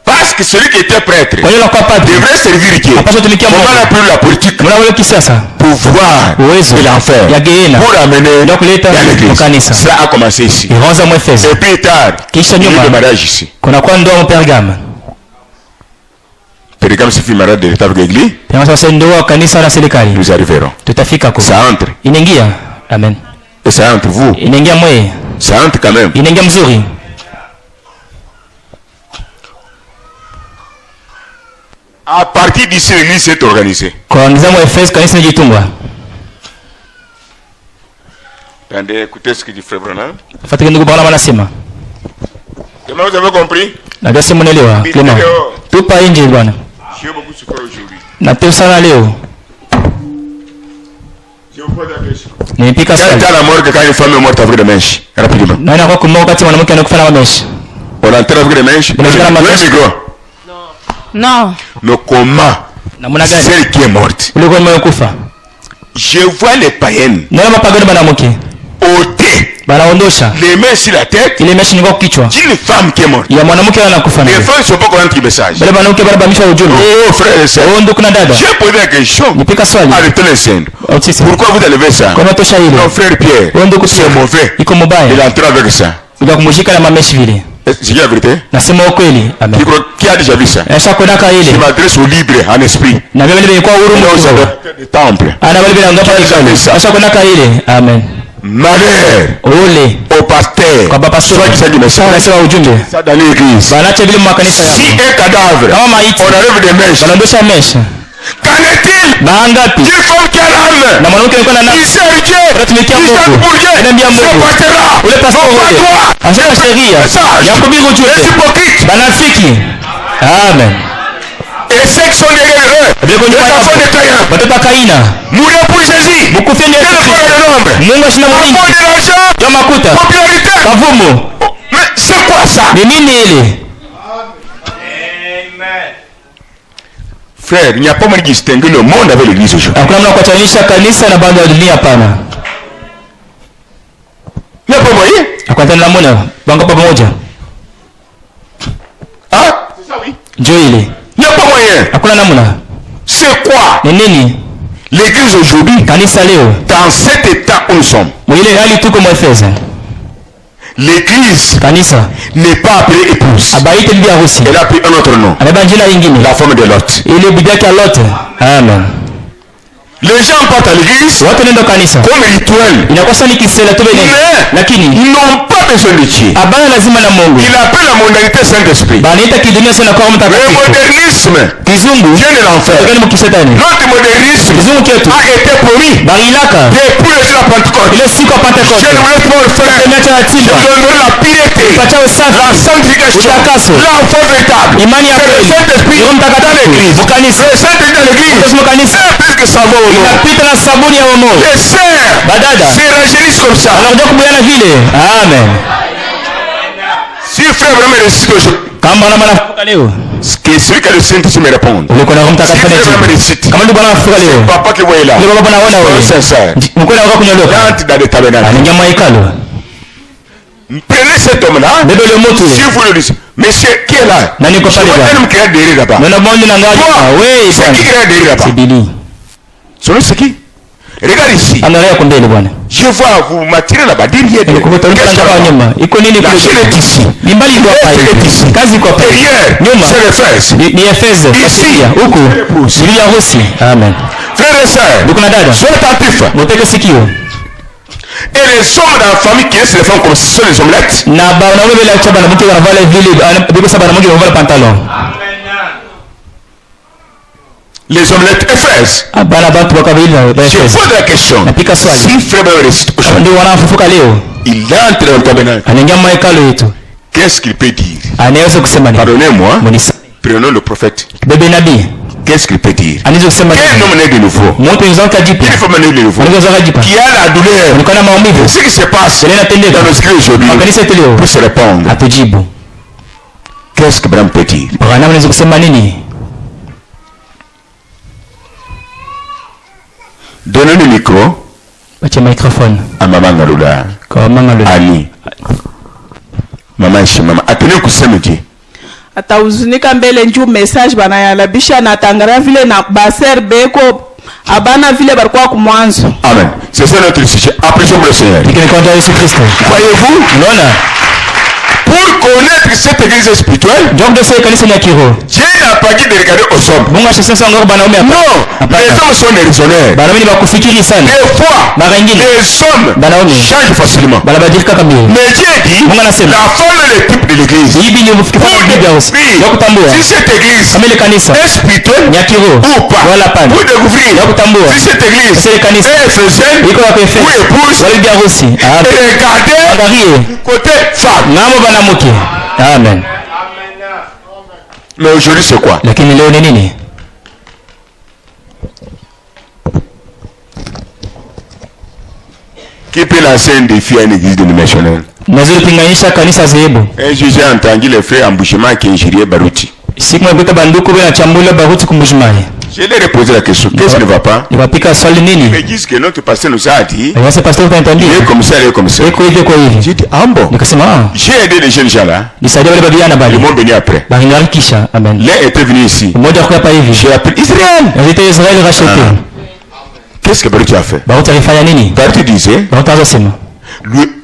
Parce que celui qui était prêtre Kwa hiyo kwa padri devrait servir Dieu. apaswa tumikia On Mungu. va plus la politique, Mna wewe kisiasa, pouvoir uwezo et l'enfer ya geena pour amener ndio kuleta dans l'Église. kanisa. Ça a commencé ici. Ianza Efeso. Et plus tard, Kisha il y a eu nyuma le mariage ici. kuna kwa ndoa Pergame. Pergame se fait mariage de l'État avec l'Église. Tena sasa ndoa kanisa na serikali. Nous arriverons. Tutafika huko. Ça entre. Inaingia. Amen. Et ça entre vous. Inaingia mwe. Ça entre quand même. Inaingia mzuri. À partir d'ici, l'Église s'est organisée. Kwa nizamo Efeso kanisa inajitunga. Attendez, écoutez ce que dit Frère Branham. Fatiki ndugu Branham anasema. Comment vous avez compris? Na ndio sema unaelewa. Clement. Tupa nje bwana. J'ai beaucoup souffert aujourd'hui. Na teu sana leo. Je vous pose la question. Nipika Quelle swali. est la mort que quand une femme est morte avec des mèches? Rapidement. Naona kwa kummoa wakati mwanamke anakufa na mameshi. On enterre avec des mèches. Non. Mais comment? Namna gani? Celle qui est morte. Ule kwa mmekufa. Je vois les païennes Naona mapagano mwanamke. ôter Banaondosha les mains sur la tête ile meshi ni kwa kichwa d'une femme qui est morte. ya mwanamke anakufa. Les femmes ne sont pas connaître le message. Bale mwanamke bale bamisha ujumbe. Oh frère et sœur. Oh ndugu na dada. J'ai posé la question. Nipika swali. À l'éternel Saint. Otisi. Pourquoi vous enlevez ça? Kwa tosha ile. Non frère Pierre. Oh ndugu c'est mauvais. Iko mubaya. Il entre avec ça. Ndio kumshika na mameshi vile. C'est la vérité? Nasema ukweli. Amen. Qui a déjà vu ça? Esha kona ka ile. Je m'adresse au libre en esprit. Na vile vile kwa huru Mungu. Temple. Ana vile vile ngapa ile. Esha kona ka ile. Amen. Malheur ole au pasteur kwa baba pastor anasema ujumbe ça dans l'église. Banaacha vile makanisa yao. Si un cadavre kama maiti on enlève des mèches, wanaondosha mesh. Qu'en est-il Mangapi d'une femme qui a l'âme, na mwanamke alikuwa na qui nafsi sert Dieu, anatumikia qui Mungu, chante pour Dieu, anambia se Mungu portera ule pastor au wote droit, ashaka sheria ya kuhubiri les ujumbe hypocrites banafiki. Amen. et ceux qui sont derrière eux, les enfants de Caïn, watoto wa Kaina mourrez pour Jésus. mukufeni Quel est le nombre? Mungu ashina Rapport mwingi de l'argent, ya makuta popularité. kavumo. Mais c'est quoi ça? Ni nini ile? Frère, il n'y a pas moyen de distinguer le monde avec l'église aujourd'hui. Hakuna mna kuachanisha kanisa na bando ya dunia, hapana. Il n'y a pas moyen. Hakuna namna banga pamoja. Hein? C'est ça, oui. Ndio ile. Il n'y a pas moyen. Hakuna namna. C'est quoi Ni nini? l'église aujourd'hui Kanisa leo dans cet état où nous sommes? mwile hali tuko Efeso. L'église Kanisa n'est pas appelée épouse. abaite bibi harusi. Elle a pris un autre nom. Anabeba jina lingine. La femme de Lot. Ile bibi yake Lot. Amen. Les gens partent à l'église Watu nenda kanisa. comme rituel. Inakosa ni kisela tu bene. Lakini Ils n'ont pas besoin de Dieu. abana lazima na Mungu. Il appelle la modernité Saint-Esprit. Banaita kidunia sana kwa Le mtakatifu. modernisme Kizungu vient de l'enfer. kani mkishetani. Notre modernisme Kizungu chetu a été promis barilaka depuis le jour de la Pentecôte. ile siku ya Je Pentecoste. ne voulais pas le faire. Tumeacha Je yatima. donnerai la piété, Tupacha usafi. la sanctification, Utakaso. l'enfant véritable. Imani ya C'est le kweli. Saint-Esprit Roho dans Mtakatifu. l'église. Mukanisa. Le Saint-Esprit dans l'église. Kwa kanisa C'est plus que ça va au nom. inapita na sabuni ya moyo. Les sœurs Badada se rajeunissent comme ça. anakuja kubuana vile. Amen. Si frère vraiment récite aujourd'hui, Kama bwana anafuka leo. que celui qui a le Saint-Esprit me réponde. Ulikuwa na Roho Si Mtakatifu frère vraiment anajibu. récite, Kama ndio bwana anafuka leo. papa qui voit là, Ndio baba anaona wewe. c'est sincère. Mkweli anakuwa kunyodoka. Entre dans le tabernacle. Anaingia mahekalu. Prenez cet homme-là. Bebe le moto. Si vous le dites, monsieur qui est là, Nani yuko je pale vois bwana? un homme qui est derrière là-bas. Ndio bonde na ngaji. Toi, Wewe c'est qui qui est derrière là-bas? Sibili. Son nom c'est qui? Regarde ici. Je vois vous m'attirer là-bas derrière. Lâchez les tissus. C'est les fesses. Ici. Amen. Frères et sœurs, soyez attentifs. Et les hommes dans la famille qui laissent les femmes comme ce sont les omelettes. Les omelettes Éphèse. Je pose la question. Si frère récite aujourd'hui, il entre dans le tabernacle. Qu'est-ce qu'il peut dire? Pardonnez-moi. Prenons le prophète. Qu'est-ce qu'il peut dire? Quel homme né de nouveau? Quelle femme née de nouveau? Qui a la douleur? Ce qui se passe dans nos esprits aujourd'hui pour se répondre. Qu'est-ce que Branham peut dire? Donnez le micro à Maman Ngaloula. Ali. Maman Shimama. Attendez que ça me dit. Atahuzunika mbele njuu message banayalabisha na tangara vile na baser beko abana vile barikuwa kumwanzo. Amen. C'est ça notre sujet. Apprécions le Seigneur. Voyez-vous? Pour connaître cette église spirituelle, Dieu n'a pas dit de regarder aux hommes. Non, les hommes sont des raisonneurs. Des fois, les hommes changent facilement. Mais Dieu dit, la femme est le type de l'église. Si cette église est spirituelle ou pas, pour découvrir si cette église est éphésienne ou épouse, et regarder du côté femme. Amen. Mais aujourd'hui c'est quoi? Qui peut lancer un défi à une église dénominationnelle? Un juge a entendu les frères embouchement qui injuriaient Baruti. Je lui ai reposé la question. Qu'est-ce qui ne va pas? Ils me disent que notre pasteur nous a dit. Il est comme ça, il est comme ça. J'ai dit, ah bon? J'ai aidé les jeunes gens là. Ils m'ont venu après. L'un était venu ici. J'ai appelé Israël. Qu'est-ce que Baruti a fait? Baruti disait,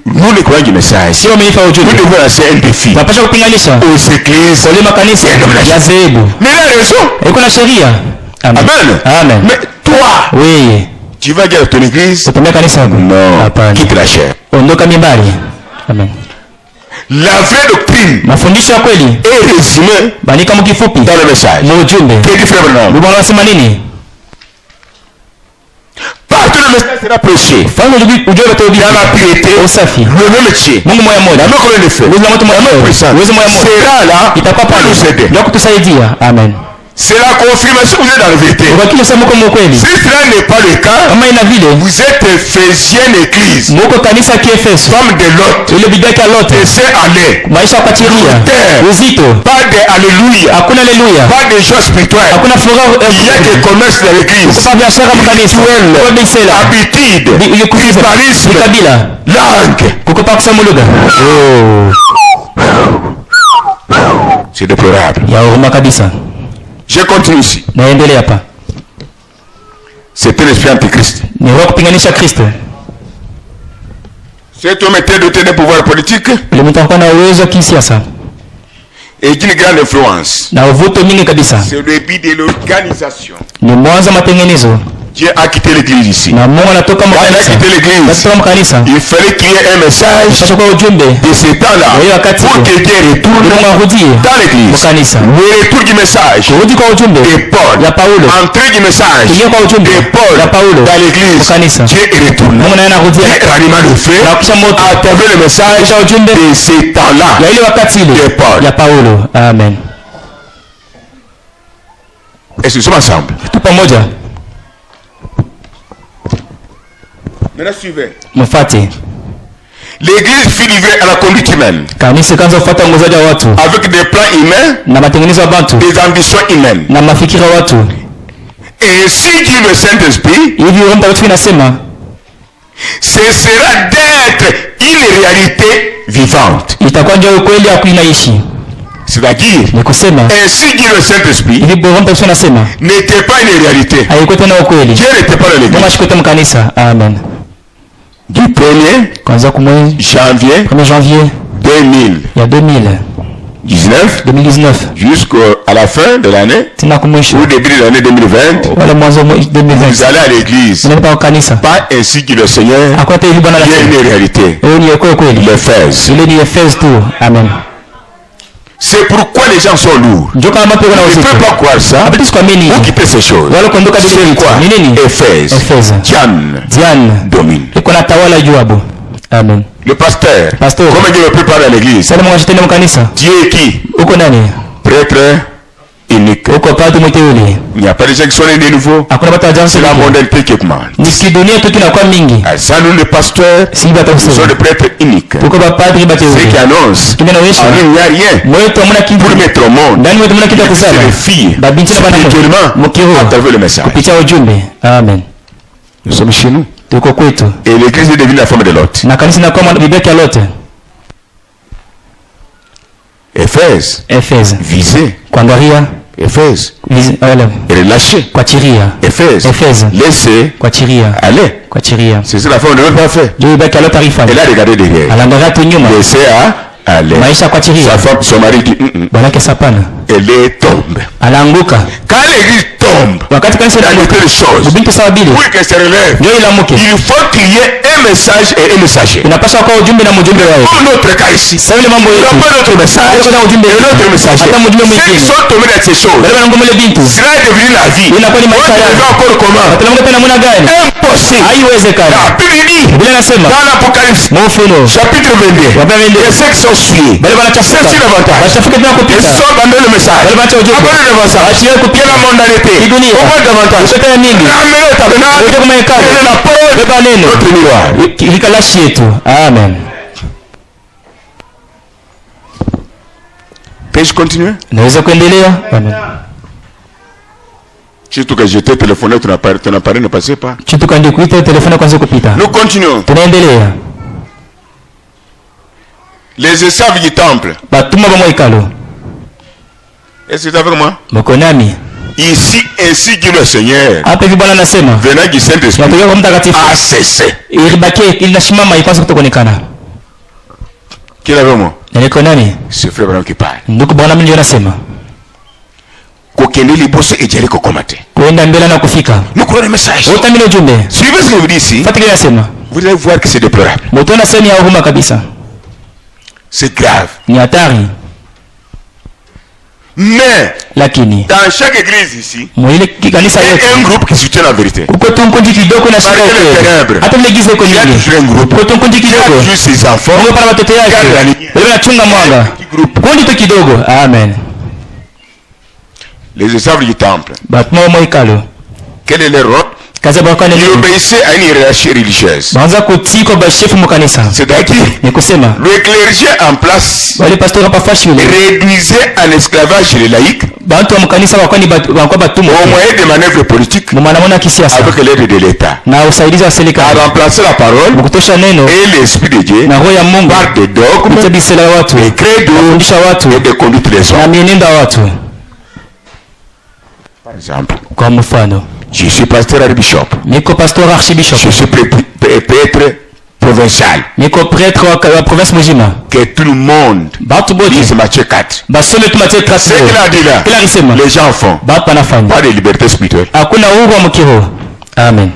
nous les croyants du message, nous devons lancer un défi aux églises. Mais il a raison. Amen. Mais toi, oui, tu vas dire à ton église, non, quitte la chair. Amen. La vraie doctrine est résumée dans le message. Que dit frère Branham? Partout le message sera prêché. Dans la piété, le même métier, la même colonne de feu, la même puissance sera là pour nous aider. Amen. C'est la confirmation que vous êtes dans la vérité. Si cela n'est pas le cas, vous êtes Éphésienne église. Femme de Lot. Descend à l'air. Pas de alléluia. Pas de joie spirituelle. Il y a que commerce de l'église. Habitude. Tribalisme. Langue. C'est déplorable. Je continue ici. C'est un esprit antichrist. Cet homme était doté d'un pouvoir politique et d'une grande influence. C'est le but de l'organisation. Dieu a quitté l'église ici. Il a quitté l'église. Il fallait qu'il y ait un message de ce temps-là pour que Dieu retourne dans l'église. Le retour du message de Paul. Entrée du message de Paul dans l'église. Dieu est retourné. Dieu ranima le feu à travers le message de ce temps-là de Paul. Amen. Est-ce que nous sommes ensemble? Maintenant suivez. L'église fut livrée à la conduite humaine. Avec des plans humains, des ambitions humaines. Et si Dieu le Saint-Esprit, ce sera d'être une réalité vivante. C'est-à-dire, ainsi dit le Saint-Esprit, n'était pas une réalité. Dieu n'était pas dans l'église. Du 1er janvier 2019 jusqu'à la fin de l'année ou début de l'année 2020, vous allez à l'église. Pas ainsi que le Seigneur, il y a une réalité. L'Éphèse. Amen. C'est pourquoi les gens sont lourds. Ils ne peuvent pas croire ça ou quitter ces choses. C'est quoi? Éphèse. Diane domine. Amen. Le pasteur, comment Dieu ne peut pas dans l'église? Dieu est qui? Prêtre unique. Il n'y a pas de gens qui sont nés nouveaux. C'est la modernité qui demande. Ça, nous, les pasteurs, nous sommes des prêtres uniques. Ceux qui annoncent, il n'y a rien pour mettre au monde. C'est les filles, spirituellement, à travers le message. Amen. Nous sommes chez nous. Et l'église est devenue la forme de l'autre. Éphèse. Visé. Éphèse. Relâché. Éphèse. Laissé. Allez. C'est ça la forme de l'autre parfait. Elle a regardé derrière. Laissé à aller. Sa femme, son mari dit elle est tombe. Quand l'église tombe dans les choses, pour qu'elle se relève, il faut qu'il y ait un message et un messager. Comme notre cas ici, il n'y a pas d'autre message et notre messager. Ceux qui sont tombés dans ces choses, cela est devenu la vie. On va encore comment? Impossible. La Bible dit dans l'Apocalypse, chapitre 22, et ceux qui sont suivis, c'est l'avantage. Ils sont abandonnés le message. Abandonnés le message. Il y a la mondanité. On va davantage. Ramenez le tabernacle. La parole. Notre miroir. Amen. Peux-je continuer? Amen. Surtout que je t'ai téléphoné, ton appareil ne passait pas. Nous continuons. Les esclaves du temple. Est-ce que tu es avec moi? Ici, ainsi que le Seigneur, venant du Saint-Esprit, a cessé. Qui est avec moi? C'est frère Branham qui parle. Nous croyons le message. Suivez ce que vous dites ici. Vous allez voir que c'est déplorable. C'est grave. Mais dans chaque église ici, il y a un groupe qui soutient la vérité. Malgré les ténèbres, il y a toujours un groupe qui a toujours ses enfants. Amen. Les esclaves du temple, quel est leur rôle? Ils obéissaient à une hiérarchie religieuse. C'est-à-dire, le clergé en place réduisait en esclavage les laïcs au moyen de manœuvres politiques avec l'aide de l'État, à remplacer la parole et l'esprit de Dieu par des dogmes, des credos et des conduites des hommes. Par exemple, je suis pasteur archbishop. Je suis prêtre provincial. Que tout le monde dise Matthieu 4. Ce qu'il a dit là, les gens font. Pas de liberté spirituelle. Amen.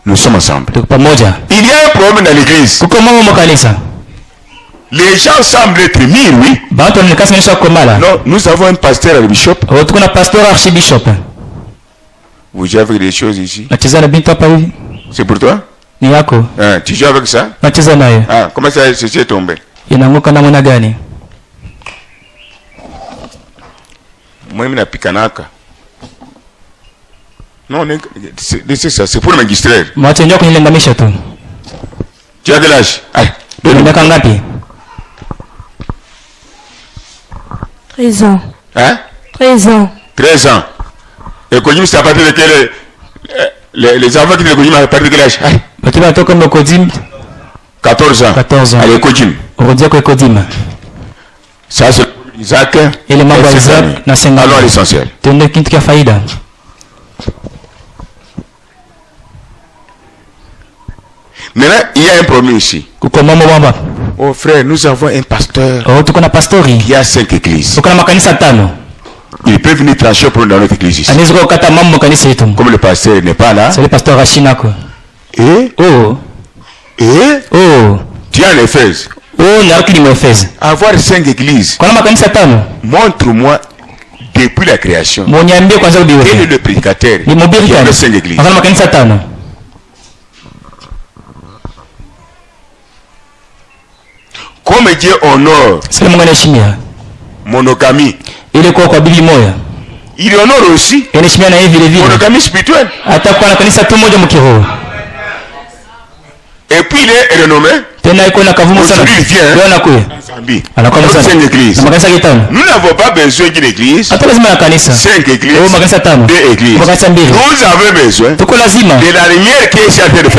Nous sommes ensemble. Il y a un problème dans l'église. Les gens semblent être mis, oui. Non, nous avons un pasteur archbishop. Vous jouez avec des choses ici. C'est pour toi? Tu joues avec ça? Comment ça s'est tombé? Moi, je pikanaka. Non, c'est ça, c'est pour le magistère. Tu as quel âge? 13 ans. Hein? 13 ans. 13 ans. Et Kodim, c'est à partir de quel... Les enfants qui te Kodim, à partir de quel âge? 14 ans. 14 ans. Allez, Kodim. Rodia ko Kodim. Ça c'est Isaac. Et le mambo Isaac na senga. Alors l'essentiel. Tende kintu kia faida. Maintenant, il y a un problème ici. Comment mama? Oh frère, nous avons un pasteur. Oh, tu connais pastori. Qui a 5 églises. Tu connais makanisa tano. Il peut venir trancher pour dans notre église ici. Anizro kata mambo kanisa yetu. Comme le pasteur n'est pas là. C'est le pasteur Rachina ko. Et oh. Et oh. Tu es en Éphèse. Oh, narki ni Éphèse. Avoir 5 églises. Connais makanisa tano. Montre-moi depuis la création. Monyambie kwanza udiwe. Quel est le prédicateur? Ni mobili qui a 5 églises. Connais makanisa tano. Comme Dieu honore monogamie, il honore aussi monogamie spirituelle. Et puis il est renommé. Aujourd'hui il vient. C'est une église. Nous n'avons pas besoin d'une église. 5 églises. 2 églises. Nous avons besoin de la lumière qui est sur la terre.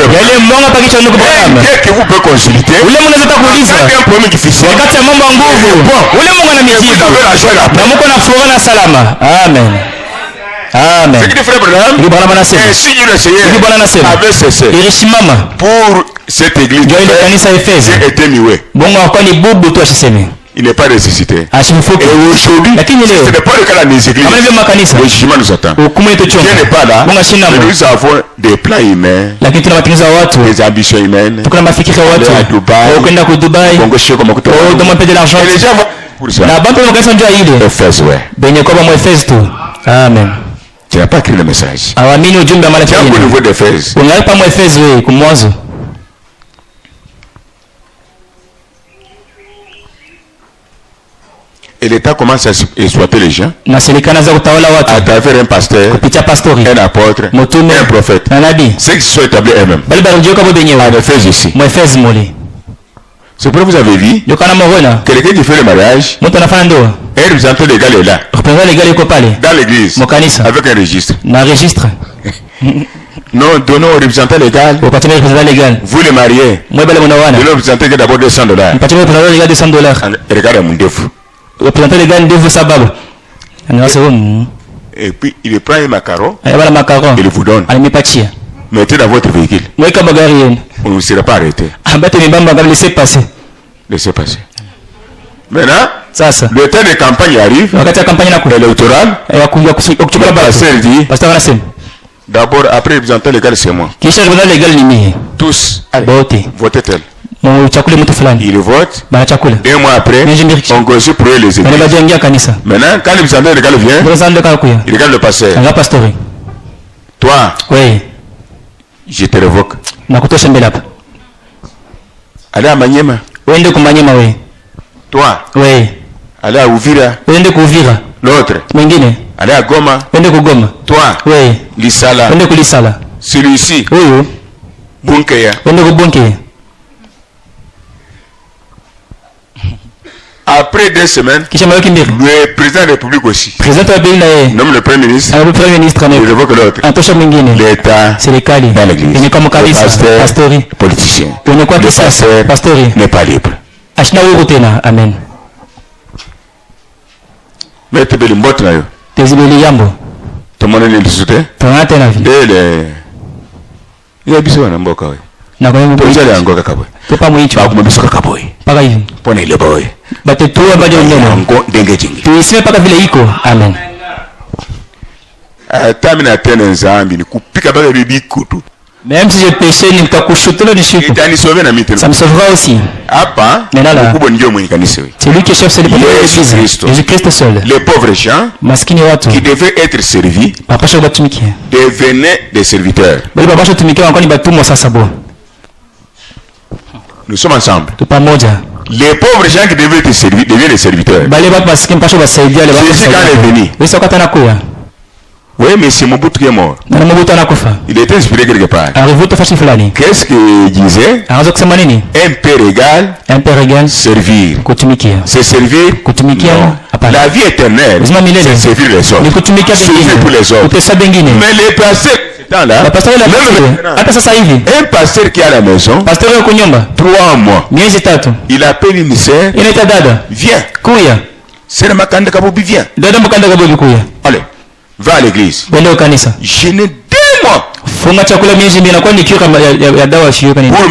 Quelqu'un que vous pouvez consulter. C'est un problème difficile. Vous avez la joie là. Amen. Amen. Ce qui frère Branham, ainsi le Seigneur avait cessé pour cette église qui était muet. Il n'est pas ressuscité. Et aujourd'hui, ce n'est pas le cas dans les églises. Le jugement nous attend. Dieu n'est pas là. Nous avons des plans humains, des ambitions humaines. Aller à Dubaï, Congo Cheko Mokuto. Et les gens vont pour ça. Éphèse, ouais. Amen. Tu n'as pas écrit le message. Tu as au niveau d'Éphèse. Et l'État commence à exploiter les gens à travers un pasteur, un apôtre, un prophète. Ceux qui sont établis eux-mêmes. En Éphèse ici. C'est pour vous avez vu quelqu'un qui fait le mariage, un représentant légal est là dans l'église avec un registre. Non, donnons au représentant légal. Vous le mariez. Donnons au représentant légal d'abord $200. Regarde mon défaut. Et puis il prend un macaron. Il vous donne. Mettez dans votre véhicule. On ne sera pas arrêté. Laissez passer. Maintenant, le temps de campagne arrive. Électoral. Le pasteur dit d'abord, après le représentant légal, c'est moi. Tous, allez, votez tel. Il vote. 2 mois après, on grossit pour eux les églises. Maintenant, quand le représentant légal vient, il regarde le pasteur. Toi, je te révoque. Allez à Maniema. Toi, allez à Uvira. L'autre, allez à Goma. Toi, Lisala. Celui-ci, Bunkeya. Après 2 semaines, le président de la République aussi nomme le Premier ministre. Il révoque l'autre. L'État dans l'église. Le pasteur, le politicien. Le pasteur n'est pas libre. Amen. Mais tu peux le montrer là. Tout le monde est soutenu. Il y a besoin d'un boka. Na kwa hiyo mmoja ya ngoka kabwe. Topa mwicho. Ba kumebisuka kabwe. Paka hivi. Pone ile boy. Bate tu baje neno. Ngo denge jingi. Tuiseme paka vile iko. Amen. Tamina tena nzambi ni kupika baka bibi kutu. Même si je péchais, ni mtakushutula ni shiku. Ça me sauvera aussi. C'est lui qui est chef, c'est le premier de l'Église. Jésus-Christ seul. Les pauvres gens qui devaient être servis devenaient des serviteurs. Nous sommes ensemble. Les pauvres gens qui devaient être servis deviennent des serviteurs. Jésus quand il est venu. Oui, mais c'est Mobutu qui est mort. Il était inspiré quelque part. Qu'est-ce qu'il disait? Un père égal, servir. C'est servir. Non. La vie éternelle, c'est servir les autres. Servir pour les autres. Mais les pasteurs, temps-là, un pasteur qui est à la maison, 3 mois, il appelle l'émissaire, viens. Viens. Allez, va à l'église. Jeûner 2 mois. Pour ma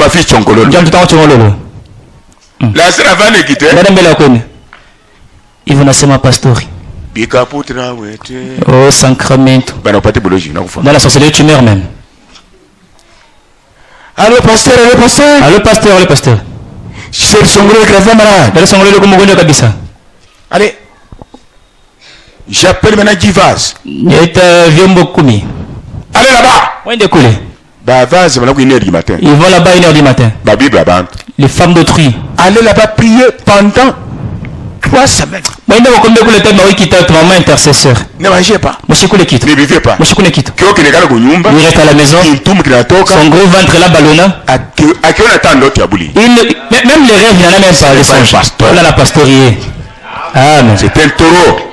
fille Chonkololo. La sœur avant de quitter. Ils vont nasema pastori. Oh sacramento. Dans la sorcellerie tu meurs même. Allô pasteur, allô pasteur. Allô pasteur, allô pasteur. C'est le songolo grave malade. Le songolo le kumugoni kabisa. Allez. J'appelle maintenant Givaz. Vyombo kumi. Allez là-bas. Wende kule. Vaz, maintenant 1h du matin. Ils vont là-bas 1h du matin. Bible là-bas. Les femmes d'autrui. Allez là-bas prier pendant 3 semaines. Intercesseur. Ne mangez pas. Ne buvez pas. Il reste à la maison. Son gros ventre là ballonna. Même les rêves, il n'y en a même pas. On a la pastorier. Amen. C'est un taureau.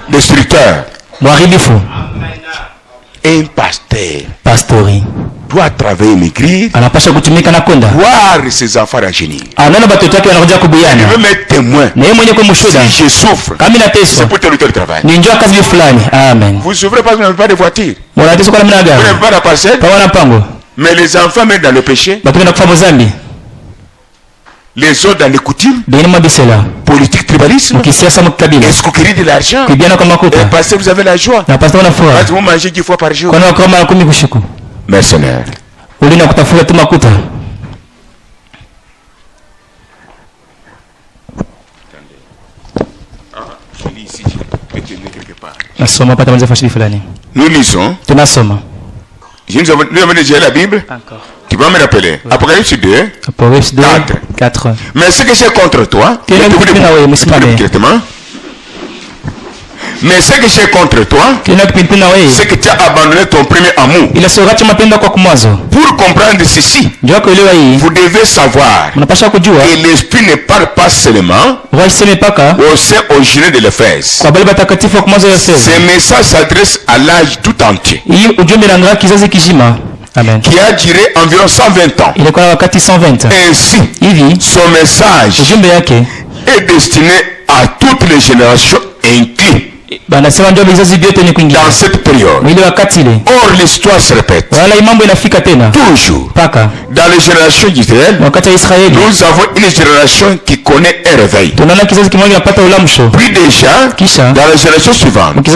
Destructeur. Un pasteur. Pastori. Doit travailler l'église. Voir ses enfants rajeunir. Je veux mettre témoin. Si je souffre, c'est pour tel ou tel travail. Amen. Vous souffrez parce que vous n'avez pas de voiture. Vous n'avez pas de parcelle. Mais les enfants mettent dans le péché. Les autres dans les coutumes. Politique, tribalisme. Escroquerie de l'argent. Et parce que vous avez la joie. Parce que vous mangez 10 fois par jour. Mercenaire. Je lis ici, je peux tenir quelque part. Nous lisons. Nous avons déjà la Bible. Encore. Tu vas me rappeler. Apocalypse 2. Apocalypse 2. 4. Mais ce que j'ai contre toi. Mais ce que j'ai contre toi, c'est que tu as abandonné ton premier amour. Pour comprendre ceci, vous devez savoir que l'esprit ne parle pas seulement au sein originel de l'Éphèse. Ce message s'adresse à l'âge tout entier. Amen. Qui a duré environ 120 ans. Ainsi, son message est destiné à toutes les générations incluses. Dans cette période. Or l'histoire se répète. Toujours. Dans les générations d'Israël, nous avons une génération qui connaît un réveil. Puis déjà, dans la génération suivante, les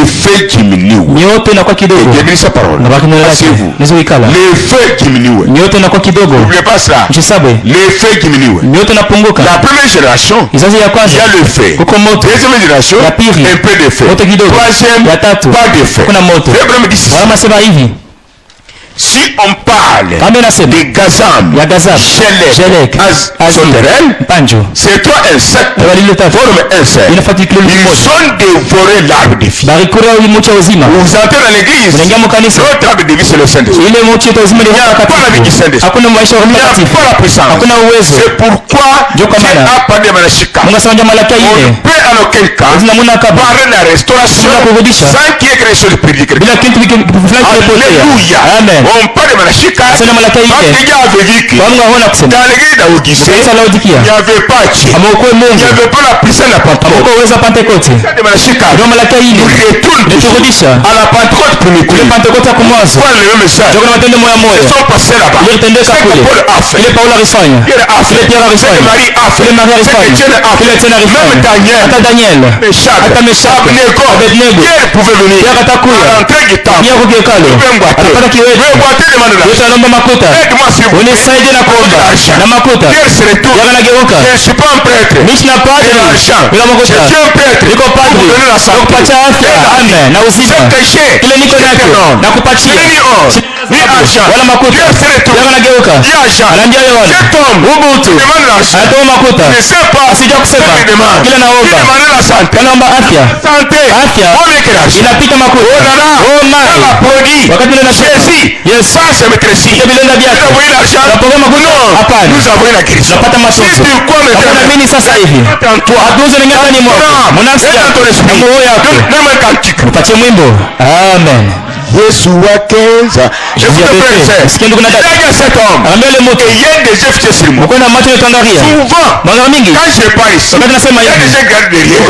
faits diminuent. Et bien sa parole. Asseyez-vous. Les faits diminuent. N'oubliez pas cela. Les faits diminuent. La première génération, il y a le fait. Deuxième génération, un peu de fait. Troisième, pas de fait. Si on parle de Gazam, Shelek, Soterel, ces 3 insectes forment un cercle. Ils ont dévoré l'arbre de vie. Vous entrez dans l'église, l'autre arbre de vie c'est le Saint-Esprit. Il n'y a pas la vie du Saint-Esprit. Il n'y a pas la puissance. C'est pourquoi Dieu a parlé de Malachika. On ne peut en aucun cas parler de la restauration sans qu'il y ait quelque chose de prédiqué. Alléluia. Amen. On parle de Malachika. Quand les gars avaient vécu dans l'église d'Aoudissée, il n'y avait pas Dieu. Il n'y avait pas la puissance de la Pentecôte. De Malachika, nous retournons à la Pentecôte primitive. Voilà le même message. Ils sont passés là-bas. C'est que Paul a fait. Pierre a fait. C'est que Marie a fait. C'est que Dieu a fait. Même Daniel, Meshach, Abednego, Pierre pouvait venir à l'entrée du temple. Aide-moi s'il vous plaît. Pierre se retourne. Je ne suis pas un prêtre. Je suis un prêtre. Pour donner la santé. C'est caché. Ni argent. Pierre se retourne. Ni argent. Cet homme demande l'argent. Ne sait pas ce qu'il demande. Il demande la santé. Santé. Combien que l'argent? Oh là là. Elle a produit. Jésus. Ça c'est maître ici. Vous avez l'argent? Non. Nous avons la guérison. Si tu crois en toi. Et dans ton esprit. Donne un cantique. Amen. Yesu wakeza. Cet homme. Et il y a des effets sur moi. Souvent, quand je parle ici, il y a des gens qui regardent derrière.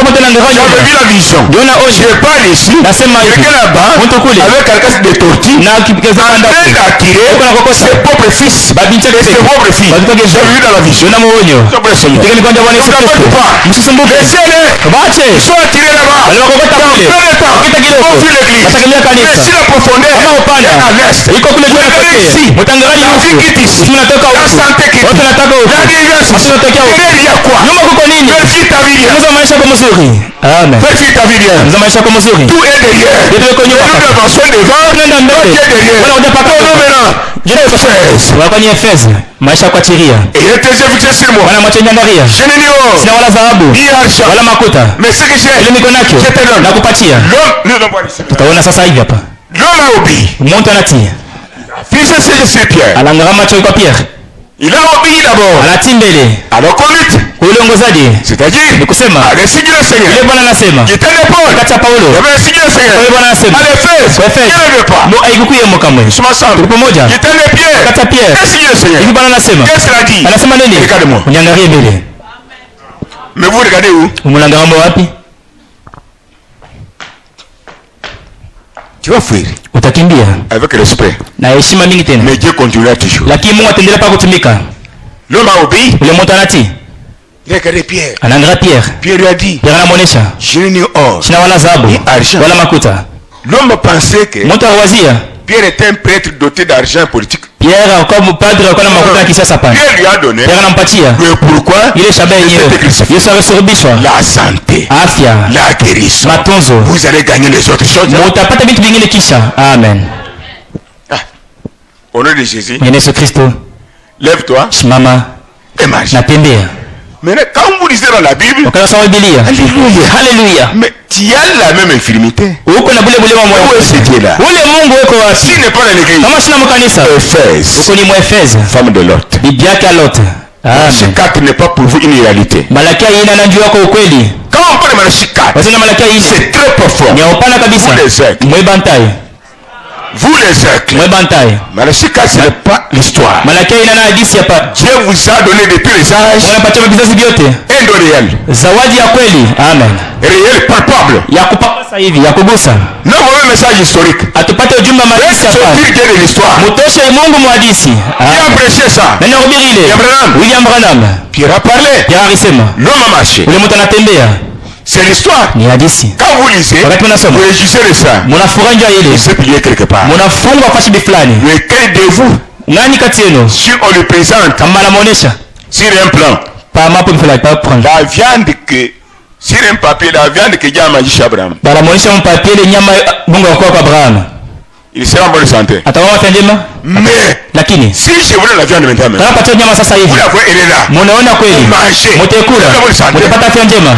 J'avais vu la vision. Je parle ici, quelqu'un là-bas, avec un casque de tortue, en train d'attirer ses propres fils. Et ses propres filles. J'avais vu dans la vision. Ils sont attirés là-bas. Mais si la profondeur est à l'est, ici, la vie quitte ici, la santé quitte. Il y a quoi? Vérifie ta vie bien. Amen. Vérifie ta vie bien. Tout est derrière. Nous devons soin devant. Tout est derrière. Wakwenye Efes maisha kwa chiria sina wala dhahabu wala makuta ile mikono yake na kupatia. Tutaona sasa hivi hapa mtu anatii alangara macho kwa Pierre. Il a obéi d'abord. Anatii mbele. Alors conduite. Uliongozaji. C'est-à-dire ni kusema le signe du Seigneur. Ile Bwana anasema. J'étais à Paul. Kati ya Paulo. Il y avait le signe du Seigneur. Ile Bwana anasema. À l'Éphèse. Il ne veut pas. Mo haikukuye mkamwe. Soma ensemble. Tupo moja. J'étais à Pierre. Kati ya Pierre. Le signe du Seigneur. Ile Bwana anasema. Qu'est-ce qu'il a dit? Anasema nini? Regarde-moi. Uniangalie mbele. Mais vous regardez où? Umulangamo wapi? Tu vas fuir. Utakimbia. Avec respect. Na heshima mingi tena. Mais Dieu continuera toujours. Lakini Mungu ataendelea pa kutumika. L'homme a obéi. Ule mtu anatii. Regardez Pierre. Anaangalia Pierre. Pierre lui a dit. Pierre anamuonesha. Je n'ai ni or. Sina wala dhahabu. Wala makuta. L'homme pensait que mtu awazia Pierre était un prêtre doté d'argent politique. Pierre comme padre alikuwa na makuta ya kisiasa pana. Pierre lui a donné. Pierre anampatia. Mais pourquoi? Ile shabaha yenyewe. Yesu amesurubishwa. La santé. Afya. La guérison. Matunzo. Vous allez gagner les autres choses. Mutapata vitu vingine kisha. Amen. Au nom de Jésus. Yesu Kristo. Lève-toi. Simama. Et marche. Natembea. Mais quand vous lisez dans la Bible, Alléluia. Alléluia. Mais tu as la même infirmité. Uko na bule bule mwa. Où est-ce Dieu là? Ule Mungu uko wapi? S'il n'est pas dans l'église. Kama sina mkanisa. Éphèse. Uko ni mu Éphèse. Femme de Lot. Bibi yake Lot. Malachie 4 n'est pas pour vous une réalité. Malachia ina na njoo kwa ukweli. Quand on parle de Malachie 4, c'est très profond. Ni upana kabisa. Mwebantai. Vous les êtres. Mwebantai. Malachie 4 ce n'est pas l'histoire. Malachia ina na hadithi hapa. Dieu vous a donné depuis les âges. Unapatia vizazi vyote. Un don réel. Zawadi ya kweli. Amen. Réel palpable. Ya kupapasa hivi, ya kugusa. Non, mauvais message historique. Atupate ujumbe wa hadithi hapa. C'est de l'histoire. Mutoshe Mungu mwadisi. Qui a prêché ça? Nani hubiri ile? William Branham. Pierre a parlé. Pierre alisema. L'homme a marché. Ule mtu anatembea. C'est l'histoire. Ni hadithi. Quand vous lisez, vous réjouissez de ça. Mnafurahi ile. Il s'est plié quelque part. Mnafungwa kwa shibi fulani. Lequel de vous? Nani kati yenu? Si on le présente. Kama anamuonesha. Sur un plan. Pas mapo mfala pas prendre. La viande que sur un papier, la viande que Dieu a mangé chez Abraham. Bala muonesha un papier le nyama Mungu wako kwa Abraham. Il sera en bonne santé. Atakuwa atendema? Mais lakini si je voulais la viande maintenant. Kama patia nyama sasa hivi. Vous la voyez, elle est là. Munaona kweli. Mangez. Mutekula. Mutapata afya njema.